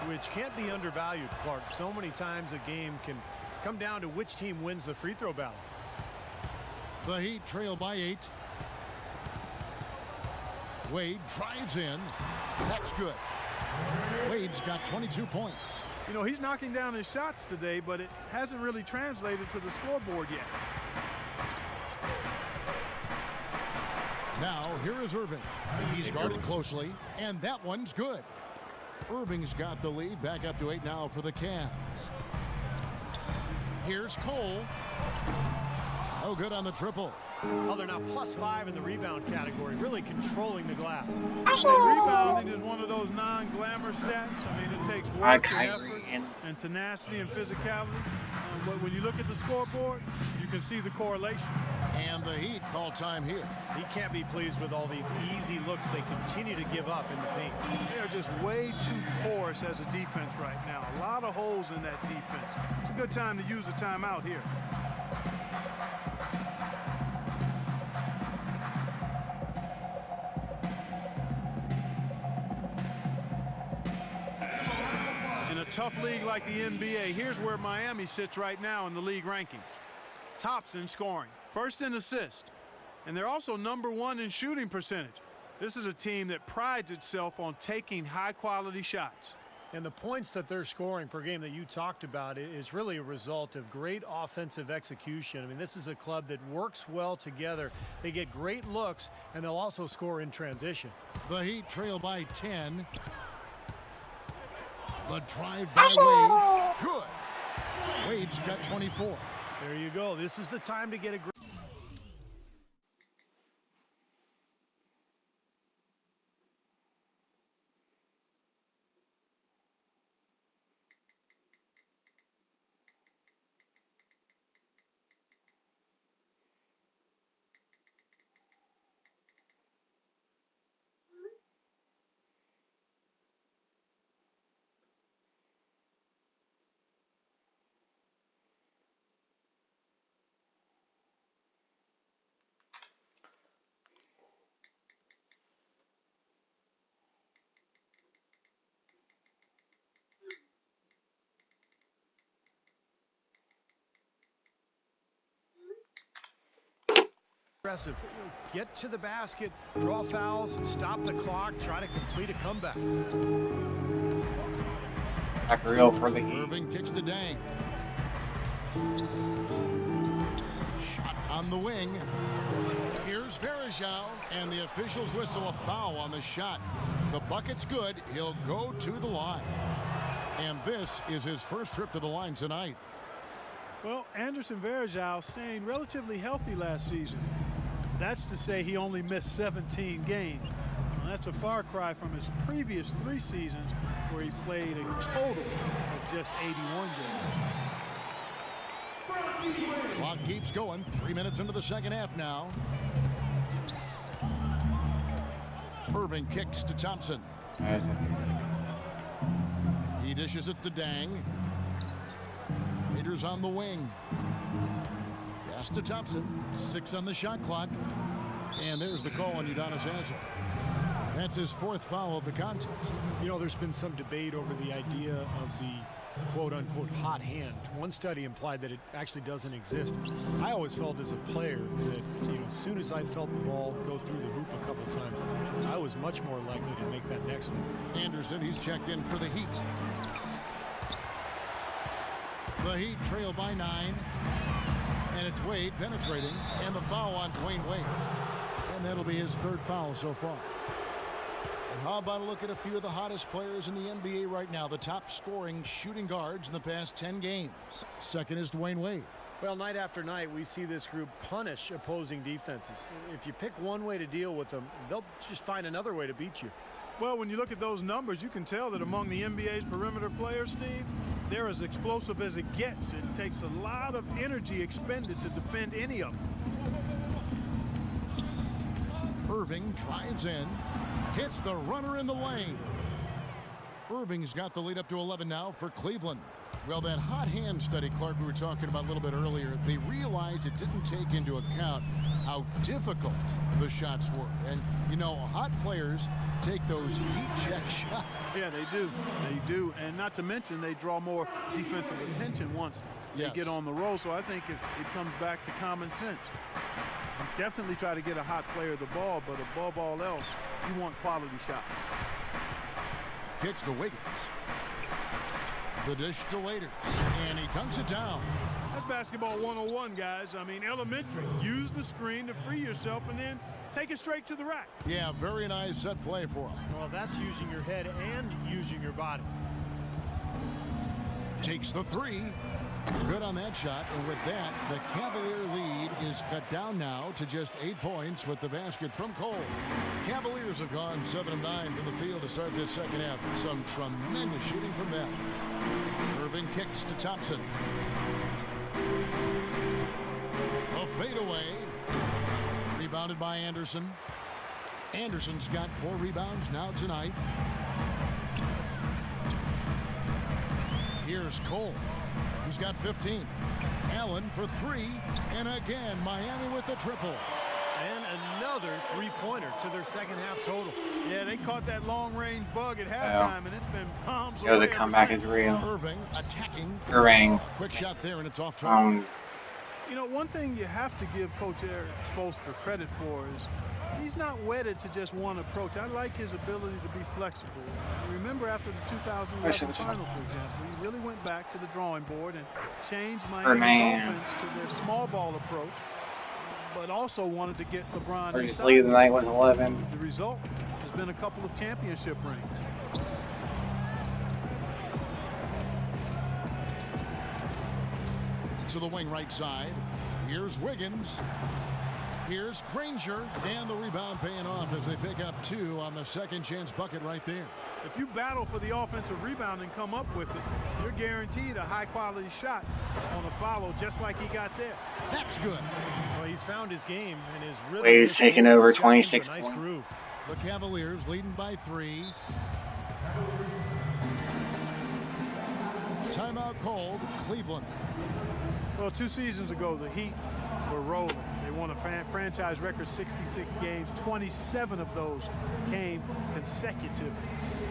Speaker 5: Which can't be undervalued, Clark. So many times a game can come down to which team wins the free throw battle.
Speaker 2: The Heat trail by 8. Wade drives in. That's good. Wade's got 22 points.
Speaker 4: He's knocking down his shots today, but it hasn't really translated to the scoreboard yet.
Speaker 2: Now, here is Irving. He's guarded closely, and that one's good. Irving's got the lead, back up to 8 now for the Cavs. Here's Cole. No good on the triple.
Speaker 5: Well, they're now +5 in the rebound category, really controlling the glass.
Speaker 4: Rebounding is one of those non-glamour stats. I mean, it takes work and effort and tenacity and physicality. But when you look at the scoreboard, you can see the correlation.
Speaker 2: And the Heat call time here.
Speaker 5: He can't be pleased with all these easy looks they continue to give up in the paint.
Speaker 4: They are just way too porous as a defense right now. A lot of holes in that defense. It's a good time to use a timeout here. In a tough league like the NBA, here's where Miami sits right now in the league ranking. Tops in scoring, first in assist, and they're also number 1 in shooting percentage. This is a team that prides itself on taking high-quality shots.
Speaker 5: And the points that they're scoring per game that you talked about is really a result of great offensive execution. I mean, this is a club that works well together. They get great looks, and they'll also score in transition.
Speaker 2: The Heat trail by 10. The drive by Wade. Good. Wade's got 24.
Speaker 5: There you go. This is the time to get a great. Aggressive. Get to the basket, draw fouls, stop the clock, try to complete a comeback.
Speaker 1: Back real for the Heat.
Speaker 2: Irving kicks to Dang. Shot on the wing. Here's Verajao, and the officials whistle a foul on the shot. The bucket's good. He'll go to the line. And this is his first trip to the line tonight.
Speaker 4: Well, Anderson Varejao staying relatively healthy last season. That's to say he only missed 17 games. Well, that's a far cry from his previous 3 seasons where he played a total of just 81 games.
Speaker 2: Clock keeps going. 3 minutes into the second half now. Irving kicks to Thompson. He dishes it to Dang. Raiders on the wing. Pass to Thompson. 6 on the shot clock. And there's the call on Udonis Haslem. That's his 4th foul of the contest.
Speaker 5: You know, there's been some debate over the idea of the quote-unquote hot hand. One study implied that it actually doesn't exist. I always felt as a player that, you know, as soon as I felt the ball go through the hoop a couple times, I was much more likely to make that next one.
Speaker 2: Anderson, he's checked in for the Heat. The Heat trail by 9. And it's Wade penetrating. And the foul on Dwayne Wade. And that'll be his 3rd foul so far. And how about a look at a few of the hottest players in the NBA right now, the top scoring shooting guards in the past 10 games. Second is Dwayne Wade.
Speaker 5: Well, night after night, we see this group punish opposing defenses. If you pick one way to deal with them, they'll just find another way to beat you.
Speaker 4: Well, when you look at those numbers, you can tell that among the NBA's perimeter players, Steve, they're as explosive as it gets. It takes a lot of energy expended to defend any of them.
Speaker 2: Irving drives in, hits the runner in the lane. Irving's got the lead up to 11 now for Cleveland. Well, that hot hand study, Clark, we were talking about a little bit earlier, they realized it didn't take into account how difficult the shots were. And, you know, hot players take those heat check shots.
Speaker 4: Yeah, they do. They do. And not to mention, they draw more defensive attention once they get on the roll. So I think it comes back to common sense. You definitely try to get a hot player the ball, but above all else, you want quality shots.
Speaker 2: Kicks to Wiggins. The dish to Waiters. And he dunks it down.
Speaker 4: That's basketball 101, guys. I mean, elementary. Use the screen to free yourself and then take it straight to the rack.
Speaker 2: Yeah, very nice set play for him.
Speaker 5: Well, that's using your head and using your body.
Speaker 2: Takes the 3. Good on that shot. And with that, the Cavalier lead is cut down now to just 8 points with the basket from Cole. Cavaliers have gone 7 of 9 from the field to start this second half. Some tremendous shooting from them. Irving kicks to Thompson. A fadeaway. Rebounded by Anderson. Anderson's got 4 rebounds now tonight. Here's Cole. He's got 15. Allen for 3. And again, Miami with the triple.
Speaker 5: And another 3-pointer to their second half total.
Speaker 4: Yeah, they caught that long-range bug at halftime, and it's been bombs
Speaker 1: Yeah,
Speaker 4: away.
Speaker 1: the comeback is real.
Speaker 2: Irving attacking.
Speaker 1: Irving.
Speaker 2: Quick shot there, and it's off target.
Speaker 4: You know, one thing you have to give Coach Eric Spoelstra credit for is He's not wedded to just one approach. I like his ability to be flexible. Remember after the 2011 finals, for example, he really went back to the drawing board and changed Miami's offense to their small ball approach, but also wanted to get LeBron
Speaker 1: Or just
Speaker 4: inside.
Speaker 1: leave the night was 11.
Speaker 4: The result has been a couple of championship rings.
Speaker 2: To the wing right side. Here's Wiggins. Here's Granger, and the rebound paying off as they pick up 2 on the second chance bucket right there.
Speaker 4: If you battle for the offensive rebound and come up with it, you're guaranteed a high-quality shot on a follow, just like he got there.
Speaker 2: That's good.
Speaker 5: Well, he's found his game and his rhythm.
Speaker 1: Wade's taking over 26
Speaker 5: nice
Speaker 1: points.
Speaker 5: groove.
Speaker 2: The Cavaliers leading by 3. Timeout called, Cleveland.
Speaker 4: Well, 2 seasons ago, the Heat were rolling. They won a franchise record 66 games. 27 of those came consecutively.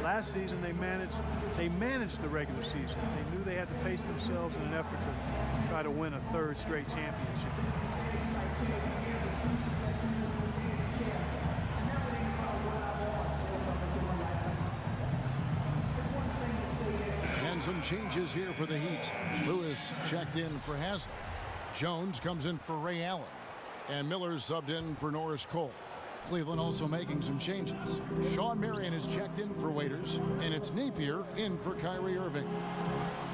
Speaker 4: Last season, they managed the regular season. They knew they had to pace themselves in an effort to try to win a 3rd straight championship.
Speaker 2: And some changes here for the Heat. Lewis checked in for Haslett. Jones comes in for Ray Allen. And Miller's subbed in for Norris Cole. Cleveland also making some changes. Sean Marion is checked in for Waiters, and it's Napier in for Kyrie Irving.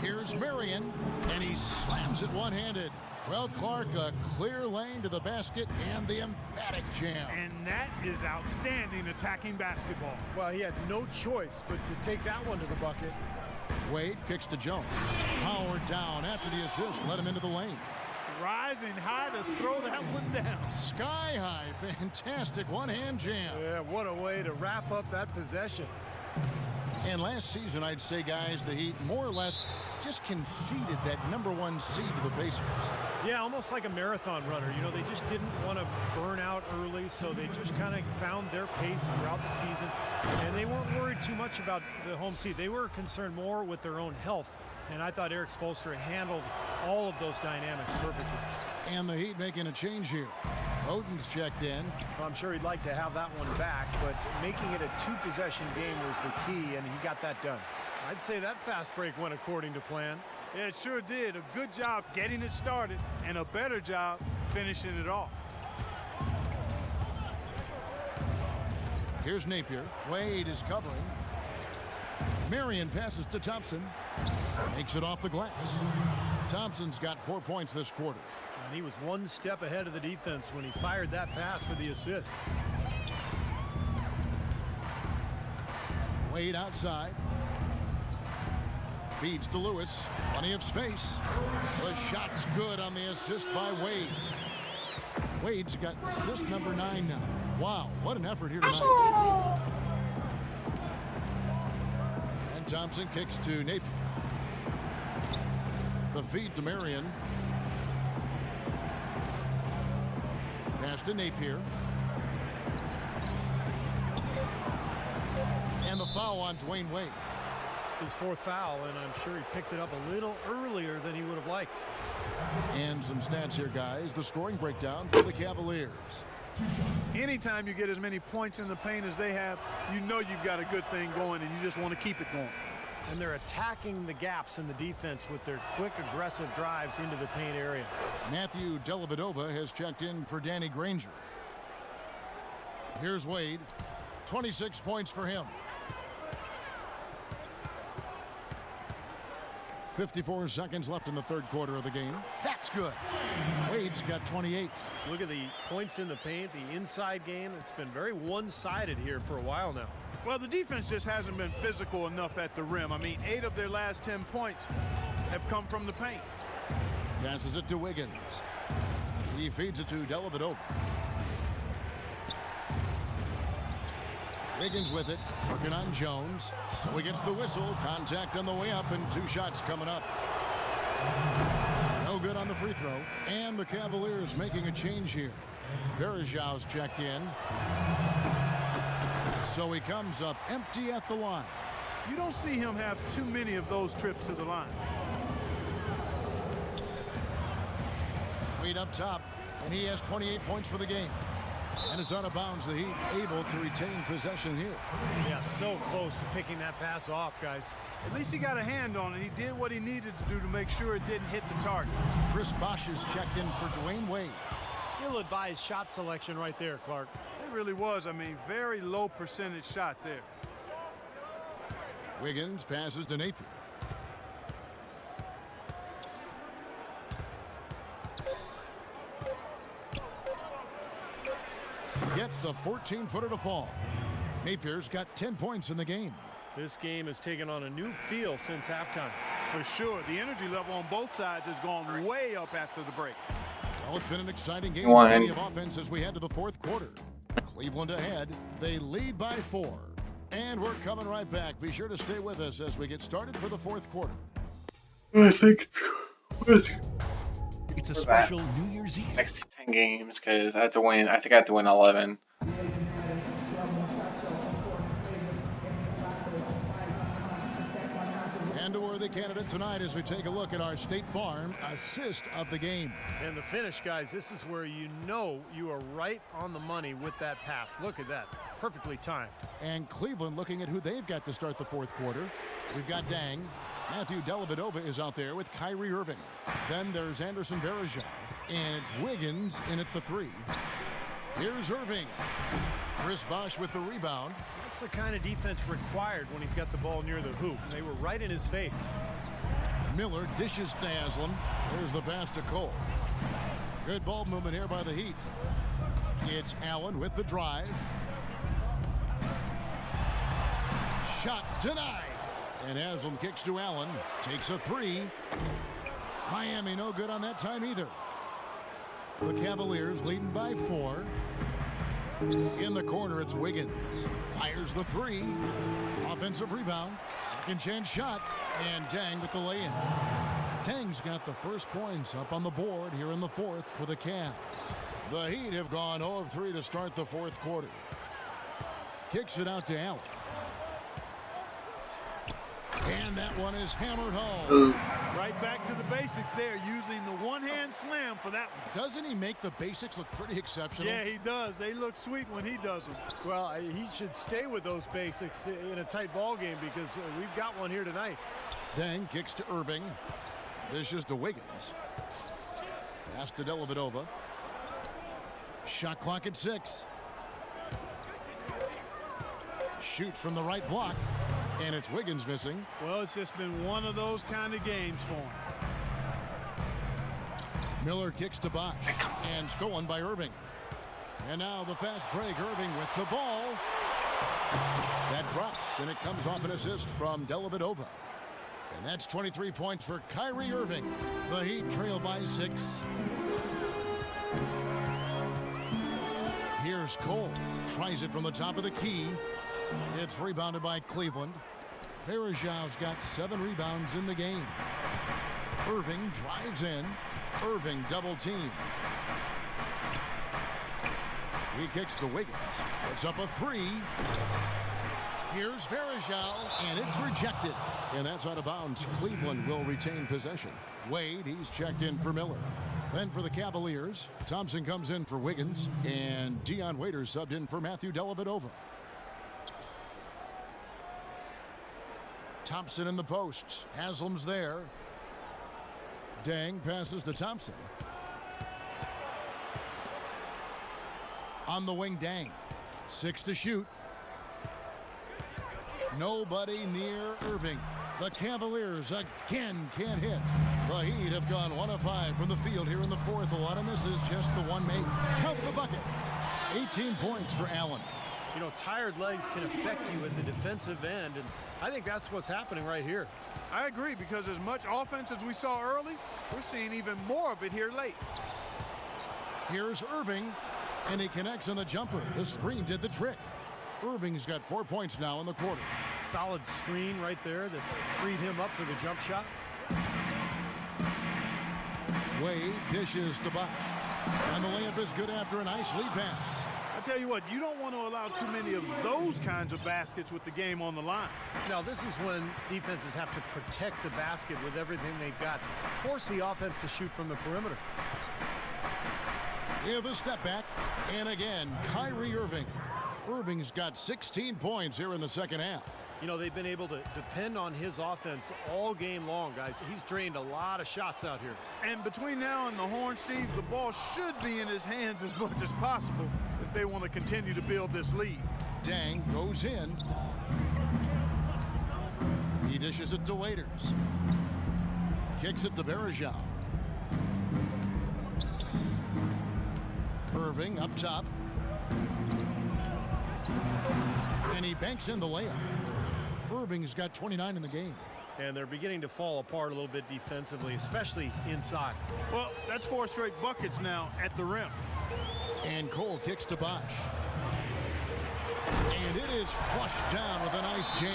Speaker 2: Here's Marion, and he slams it one-handed. Well, Clark, a clear lane to the basket and the emphatic jam.
Speaker 4: And that is outstanding attacking basketball.
Speaker 5: Well, he had no choice but to take that one to the bucket.
Speaker 2: Wade kicks to Jones. Powered down after the assist, let him into the lane.
Speaker 4: Rising high to throw that one down.
Speaker 2: Sky high, fantastic one-hand jam.
Speaker 5: Yeah, what a way to wrap up that possession.
Speaker 2: And last season, I'd say, guys, the Heat more or less just conceded that #1 seed to the Pacers.
Speaker 5: Yeah, almost like a marathon runner. You know, they just didn't want to burn out early, so they just kind of found their pace throughout the season. And they weren't worried too much about the home seed. They were concerned more with their own health. And I thought Eric Spoelstra handled all of those dynamics perfectly.
Speaker 2: And the Heat making a change here. Oden's checked in.
Speaker 5: Well, I'm sure he'd like to have that one back, but making it a 2-possession game was the key, and he got that done. I'd say that fast break went according to plan.
Speaker 4: Yeah, it sure did. A good job getting it started and a better job finishing it off.
Speaker 2: Here's Napier. Wade is covering. Marion passes to Thompson. Makes it off the glass. Thompson's got 4 points this quarter.
Speaker 5: And he was one step ahead of the defense when he fired that pass for the assist.
Speaker 2: Wade outside. Feeds to Lewis. Plenty of space. The shot's good on the assist by Wade. Wade's got assist number 9 now. Wow, what an effort here tonight. And Thompson kicks to Napier. The feed to Marion. Pass to Napier. And the foul on Dwayne Wade.
Speaker 5: It's his 4th foul, and I'm sure he picked it up a little earlier than he would have liked.
Speaker 2: And some stats here, guys. The scoring breakdown for the Cavaliers.
Speaker 4: Anytime you get as many points in the paint as they have, you know you've got a good thing going, and you just want to keep it going.
Speaker 5: And they're attacking the gaps in the defense with their quick, aggressive drives into the paint area.
Speaker 2: Matthew Dellavedova has checked in for Danny Granger. Here's Wade. 26 points for him. 54 seconds left in the 3rd quarter of the game. That's good. Wade's got 28.
Speaker 5: Look at the points in the paint, the inside game. It's been very one-sided here for a while now.
Speaker 4: Well, the defense just hasn't been physical enough at the rim. I mean, 8 of their last 10 points have come from the paint.
Speaker 2: Passes it to Wiggins. He feeds it to Dellavedova. Wiggins with it, working on Jones. So he gets the whistle. Contact on the way up, and 2 shots coming up. No good on the free throw. And the Cavaliers making a change here. Verajau's checked in. So he comes up empty at the line.
Speaker 4: You don't see him have too many of those trips to the line.
Speaker 2: Wade up top, and he has 28 points for the game. And it's out of bounds. The Heat able to retain possession here.
Speaker 5: Yeah, so close to picking that pass off, guys.
Speaker 4: At least he got a hand on it. He did what he needed to do to make sure it didn't hit the target.
Speaker 2: Chris Bosh is checked in for Dwayne Wade.
Speaker 5: Ill-advised shot selection right there, Clark.
Speaker 4: It really was. I mean, very low percentage shot there.
Speaker 2: Wiggins passes to Napier. Gets the 14-footer to fall. Napier's got 10 points in the game.
Speaker 5: This game has taken on a new feel since halftime.
Speaker 4: For sure. The energy level on both sides has gone way up after the break.
Speaker 2: Well, it's been an exciting game. Plenty of offense as we head to the fourth quarter. Cleveland ahead. They lead by 4. And we're coming right back. Be sure to stay with us as we get started for the fourth quarter.
Speaker 1: I think
Speaker 6: It's a special New Year's Eve.
Speaker 1: next 10 games because I have to win. I think I have to win 11.
Speaker 2: And a worthy candidate tonight as we take a look at our State Farm assist of the game.
Speaker 5: And the finish, guys, this is where you know you are right on the money with that pass. Look at that. Perfectly timed.
Speaker 2: And Cleveland looking at who they've got to start the fourth quarter. We've got Dang. Matthew Dellavedova is out there with Kyrie Irving. Then there's Anderson Varejao. And it's Wiggins in at the 3. Here's Irving. Chris Bosh with the rebound.
Speaker 5: That's the kind of defense required when he's got the ball near the hoop. They were right in his face.
Speaker 2: Miller dishes to Haslam. There's the pass to Cole. Good ball movement here by the Heat. It's Allen with the drive. Shot denied. And Haslam kicks to Allen. Takes a 3. Miami no good on that time either. The Cavaliers leading by 4. In the corner, it's Wiggins. Fires the 3. Offensive rebound. Second chance shot. And Dang with the lay-in. Dang's got the first points up on the board here in the fourth for the Cavs. The Heat have gone 0 of 3 to start the fourth quarter. Kicks it out to Allen. And that one is hammered home.
Speaker 4: Right back to the basics there, using the one-hand slam for that one.
Speaker 2: Doesn't he make the basics look pretty exceptional?
Speaker 4: Yeah, he does. They look sweet when he does them.
Speaker 5: Well, he should stay with those basics in a tight ball game because we've got one here tonight.
Speaker 2: Dang kicks to Irving. Dishes to Wiggins. Pass to Dellavedova. Shot clock at 6. Shoots from the right block. And it's Wiggins missing.
Speaker 4: Well, it's just been one of those kind of games for him.
Speaker 2: Miller kicks to Bosh. And stolen by Irving. And now the fast break. Irving with the ball. That drops, and it comes off an assist from Dellavedova. And that's 23 points for Kyrie Irving. The Heat trail by 6. Here's Cole. Tries it from the top of the key. It's rebounded by Cleveland. Varejao's got 7 rebounds in the game. Irving drives in. Irving double team. He kicks to Wiggins. It's up a 3. Here's Varejao, and it's rejected. And that's out of bounds. Cleveland will retain possession. Wade, he's checked in for Miller. Then for the Cavaliers, Thompson comes in for Wiggins, and Dion Waiters subbed in for Matthew Dellavedova. Thompson in the posts. Haslam's there. Dang passes to Thompson. On the wing, Dang. 6 to shoot. Nobody near Irving. The Cavaliers again can't hit. The Heat have gone 1 of 5 from the field here in the fourth. A lot of misses, just the one made. Count the bucket. 18 points for Allen.
Speaker 5: You know, tired legs can affect you at the defensive end, and I think that's what's happening right here.
Speaker 4: I agree, because as much offense as we saw early, we're seeing even more of it here late.
Speaker 2: Here's Irving, and he connects on the jumper. The screen did the trick. Irving's got 4 points now in the quarter.
Speaker 5: Solid screen right there that freed him up for the jump shot.
Speaker 2: Wade dishes to Bosh. And the layup is good after a nice lead pass.
Speaker 4: I tell you what, you don't want to allow too many of those kinds of baskets with the game on the line.
Speaker 5: Now, this is when defenses have to protect the basket with everything they've got. Force the offense to shoot from the perimeter.
Speaker 2: with a step back. And again, Kyrie Irving. Irving's got 16 points here in the second half.
Speaker 5: You know, they've been able to depend on his offense all game long, guys. He's drained a lot of shots out here.
Speaker 4: And between now and the horn, Steve, the ball should be in his hands as much as possible if they want to continue to build this lead.
Speaker 2: Dang goes in. He dishes it to Waiters. Kicks it to Verajao. Irving up top. And he banks in the layup. Irving's got 29 in the game.
Speaker 5: And they're beginning to fall apart a little bit defensively, especially inside.
Speaker 4: Well, that's 4 straight buckets now at the rim.
Speaker 2: And Cole kicks to Bosch. And it is flushed down with a nice jam.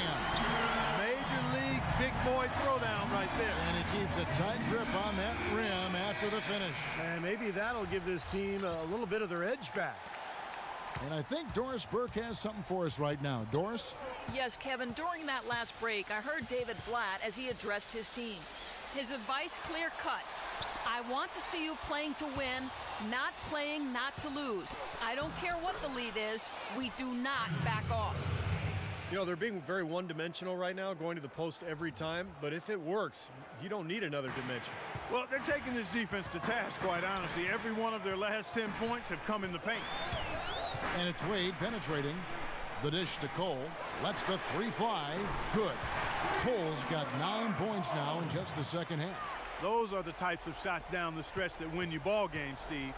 Speaker 4: Major league big boy throwdown right there.
Speaker 2: And he keeps a tight grip on that rim after the finish.
Speaker 5: And maybe that'll give this team a little bit of their edge back.
Speaker 2: And I think Doris Burke has something for us right now. Doris?
Speaker 7: Yes, Kevin, during that last break, I heard David Blatt as he addressed his team. His advice clear-cut. I want to see you playing to win, not playing not to lose. I don't care what the lead is. We do not back off.
Speaker 5: You know, they're being very one-dimensional right now, going to the post every time. But if it works, you don't need another dimension.
Speaker 4: Well, they're taking this defense to task, quite honestly. Every one of their last 10 points have come in the paint.
Speaker 2: And it's Wade penetrating. The dish to Cole. Lets the three fly. Good. Cole's got 9 points now in just the second half.
Speaker 4: Those are the types of shots down the stretch that win you ball games, Steve.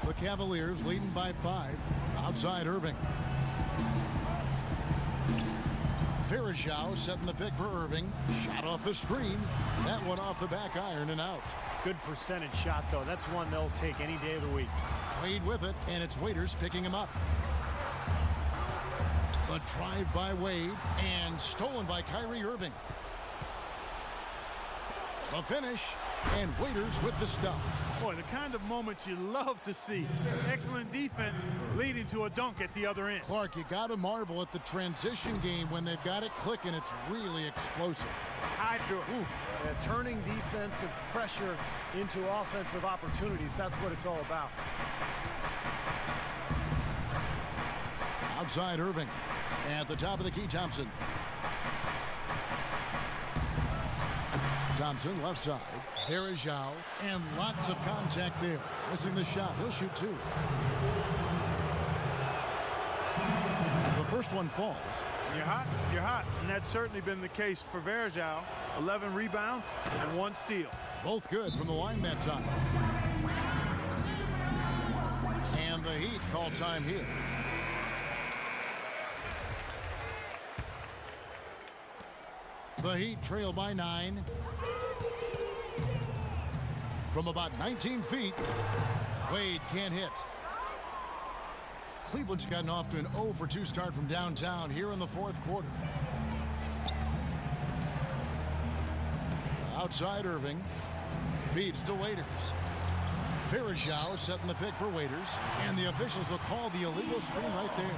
Speaker 2: The Cavaliers leading by 5. Outside Irving. Verajao setting the pick for Irving. Shot off the screen. That one off the back iron and out.
Speaker 5: Good percentage shot, though. That's one they'll take any day of the week.
Speaker 2: Wade with it, and it's Waiters picking him up. A drive by Wade, and stolen by Kyrie Irving. The finish, and Waiters with the stuff.
Speaker 4: Boy, the kind of moments you love to see. Excellent defense leading to a dunk at the other end.
Speaker 2: Clark, you got to marvel at the transition game when they've got it clicking. It's really explosive.
Speaker 4: Sure.
Speaker 5: Yeah, turning defensive pressure into offensive opportunities. That's what it's all about.
Speaker 2: Outside Irving. At the top of the key, Thompson. Thompson left side. There is Zhao. And lots of contact there. Missing the shot. He'll shoot 2. The first one falls.
Speaker 4: You're hot, you're hot. And that's certainly been the case for Verajao. 11 rebounds and 1 steal.
Speaker 2: Both good from the line that time. And the Heat call time here. The Heat trail by 9. From about 19 feet, Wade can't hit. Cleveland's gotten off to an 0 for 2 start from downtown here in the 4th quarter. Outside Irving. Feeds to Waiters. Verajao setting the pick for Waiters. And the officials will call the illegal screen right there.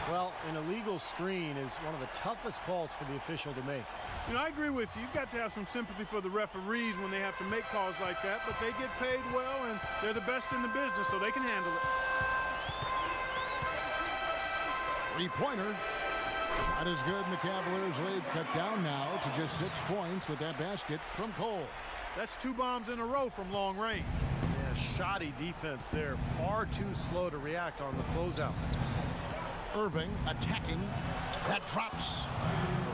Speaker 5: Well, an illegal screen is one of the toughest calls for the official to make.
Speaker 4: You know, I agree with you. You've got to have some sympathy for the referees when they have to make calls like that, but they get paid well, and they're the best in the business, so they can handle it.
Speaker 2: Three-pointer. Shot is good, and the Cavaliers lead cut down now to just 6 points with that basket from Cole.
Speaker 4: That's 2 bombs in a row from long range.
Speaker 5: Yeah, shoddy defense there. Far too slow to react on the closeouts.
Speaker 2: Irving attacking. That drops.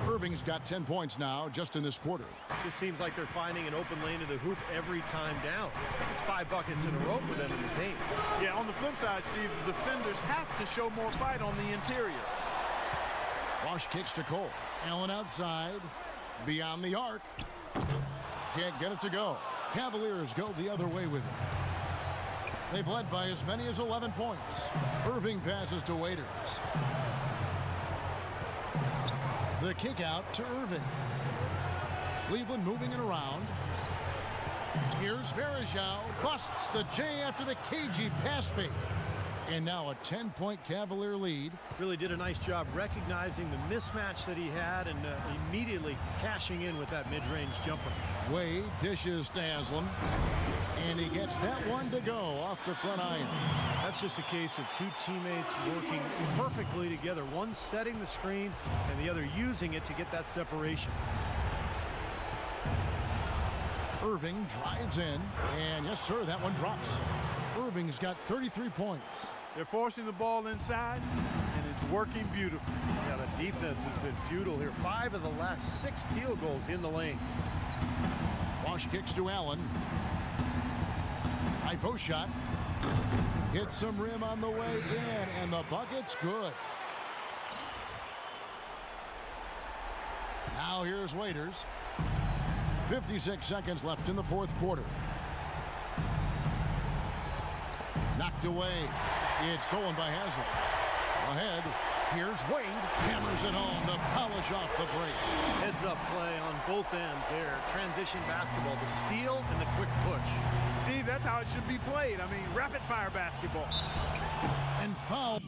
Speaker 2: Irving's got 10 points now just in this quarter.
Speaker 5: Just seems like they're finding an open lane to the hoop every time down. It's 5 buckets in a row for them in the paint.
Speaker 4: Yeah, on the flip side, Steve, the defenders have to show more fight on the interior.
Speaker 2: Bosch kicks to Cole. Allen outside. Beyond the arc. Can't get it to go. Cavaliers go the other way with it. They've led by as many as 11 points. Irving passes to Waiters. The kick out to Irving. Cleveland moving it around. Here's Verajao. Busts the J after the cagey pass fake. And now a 10-point Cavalier lead.
Speaker 5: Really did a nice job recognizing the mismatch that he had and immediately cashing in with that mid-range jumper.
Speaker 2: Wade dishes to Haslam. And he gets that one to go off the front iron.
Speaker 5: That's just a case of two teammates working perfectly together. One setting the screen and the other using it to get that separation.
Speaker 2: Irving drives in, and yes, sir, that one drops. Irving's got 33 points.
Speaker 4: They're forcing the ball inside, and it's working beautifully.
Speaker 5: Yeah, the defense has been futile here. 5 of the last 6 field goals in the lane.
Speaker 2: Bosch kicks to Allen. High post shot. Hits some rim on the way in, and the bucket's good. Now here's Waiters. 56 seconds left in the fourth quarter. Knocked away. It's stolen by Haslem. Ahead. Here's Wade. Hammers it home to polish off the break.
Speaker 5: Heads up play on both ends there. Transition basketball, the steal and the quick push.
Speaker 4: Steve, that's how it should be played. I mean, rapid fire basketball.
Speaker 2: And foul.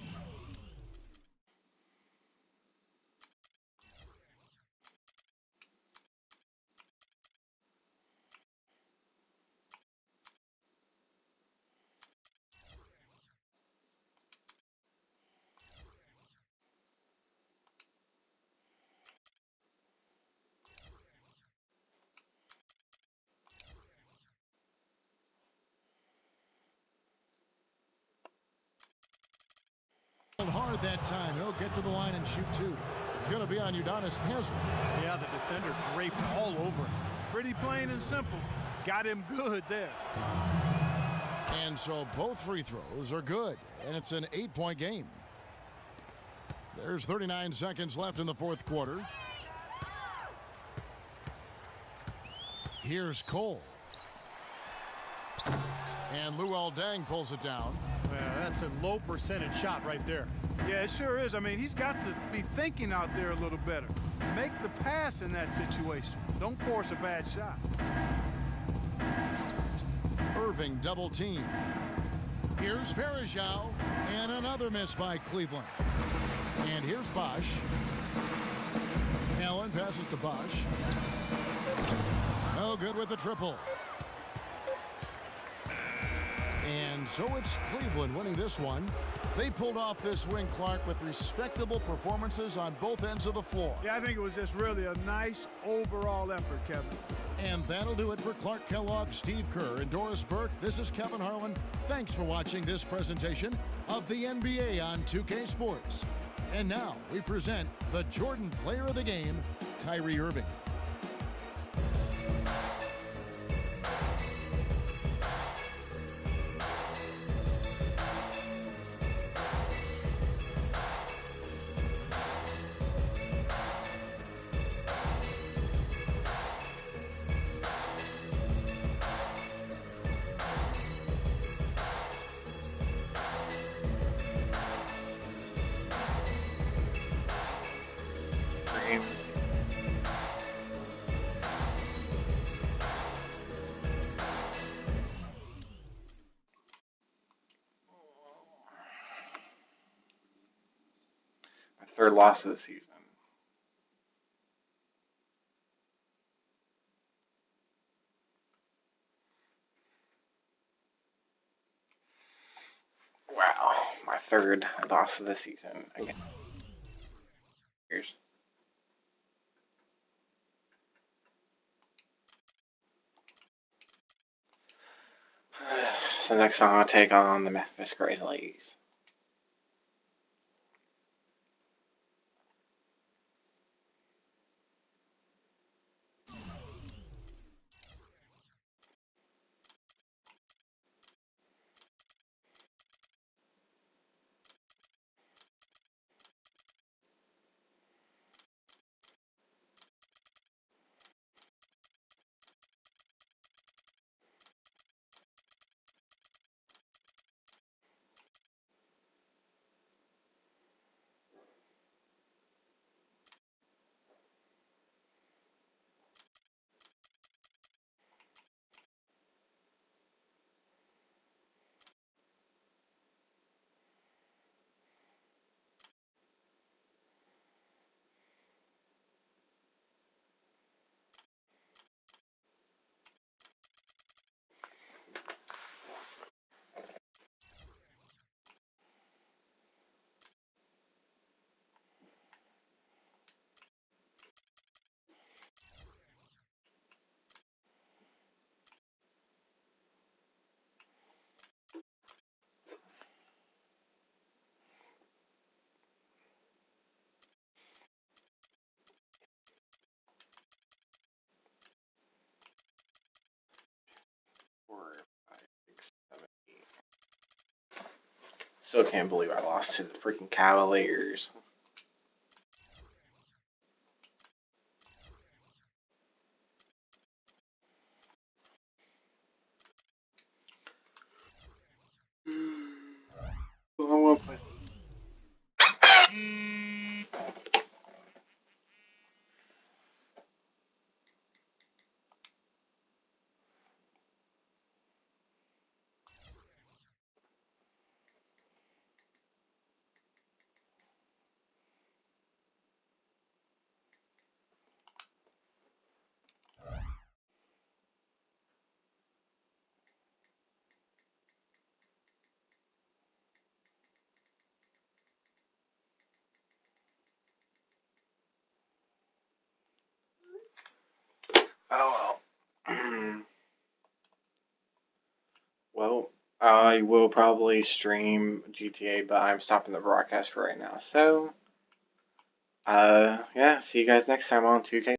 Speaker 2: Hard that time. He'll get to the line and shoot 2. It's going to be on Udonis Haslem.
Speaker 5: Yeah, the defender draped all over him.
Speaker 4: Pretty plain and simple. Got him good there.
Speaker 2: And so both free throws are good, and it's an 8-point game. There's 39 seconds left in the fourth quarter. Here's Cole. And Luol Deng pulls it down.
Speaker 5: Yeah, that's a low percentage shot right there.
Speaker 4: Yeah, it sure is. I mean, he's got to be thinking out there a little better. Make the pass in that situation. Don't force a bad shot.
Speaker 2: Irving double team. Here's Varejao, and another miss by Cleveland. And here's Bosch. Allen passes to Bosch. No good with the triple. And so it's Cleveland winning this one. They pulled off this win, Clark, with respectable performances on both ends of the floor.
Speaker 4: Yeah, I think it was just really a nice overall effort, Kevin.
Speaker 2: And that'll do it for Clark Kellogg, Steve Kerr, and Doris Burke. This is Kevin Harlan. Thanks for watching this presentation of the NBA on 2K Sports. And now we present the Jordan Player of the Game, Kyrie Irving.
Speaker 1: Third loss of the season. Wow, my third loss of the season again. Here's so next time I'll take on the Memphis Grizzlies. Still can't believe I lost to the freaking Cavaliers. I want to play. Oh well. Well, I will probably stream GTA, but I'm stopping the broadcast for right now. So, yeah, see you guys next time on 2K.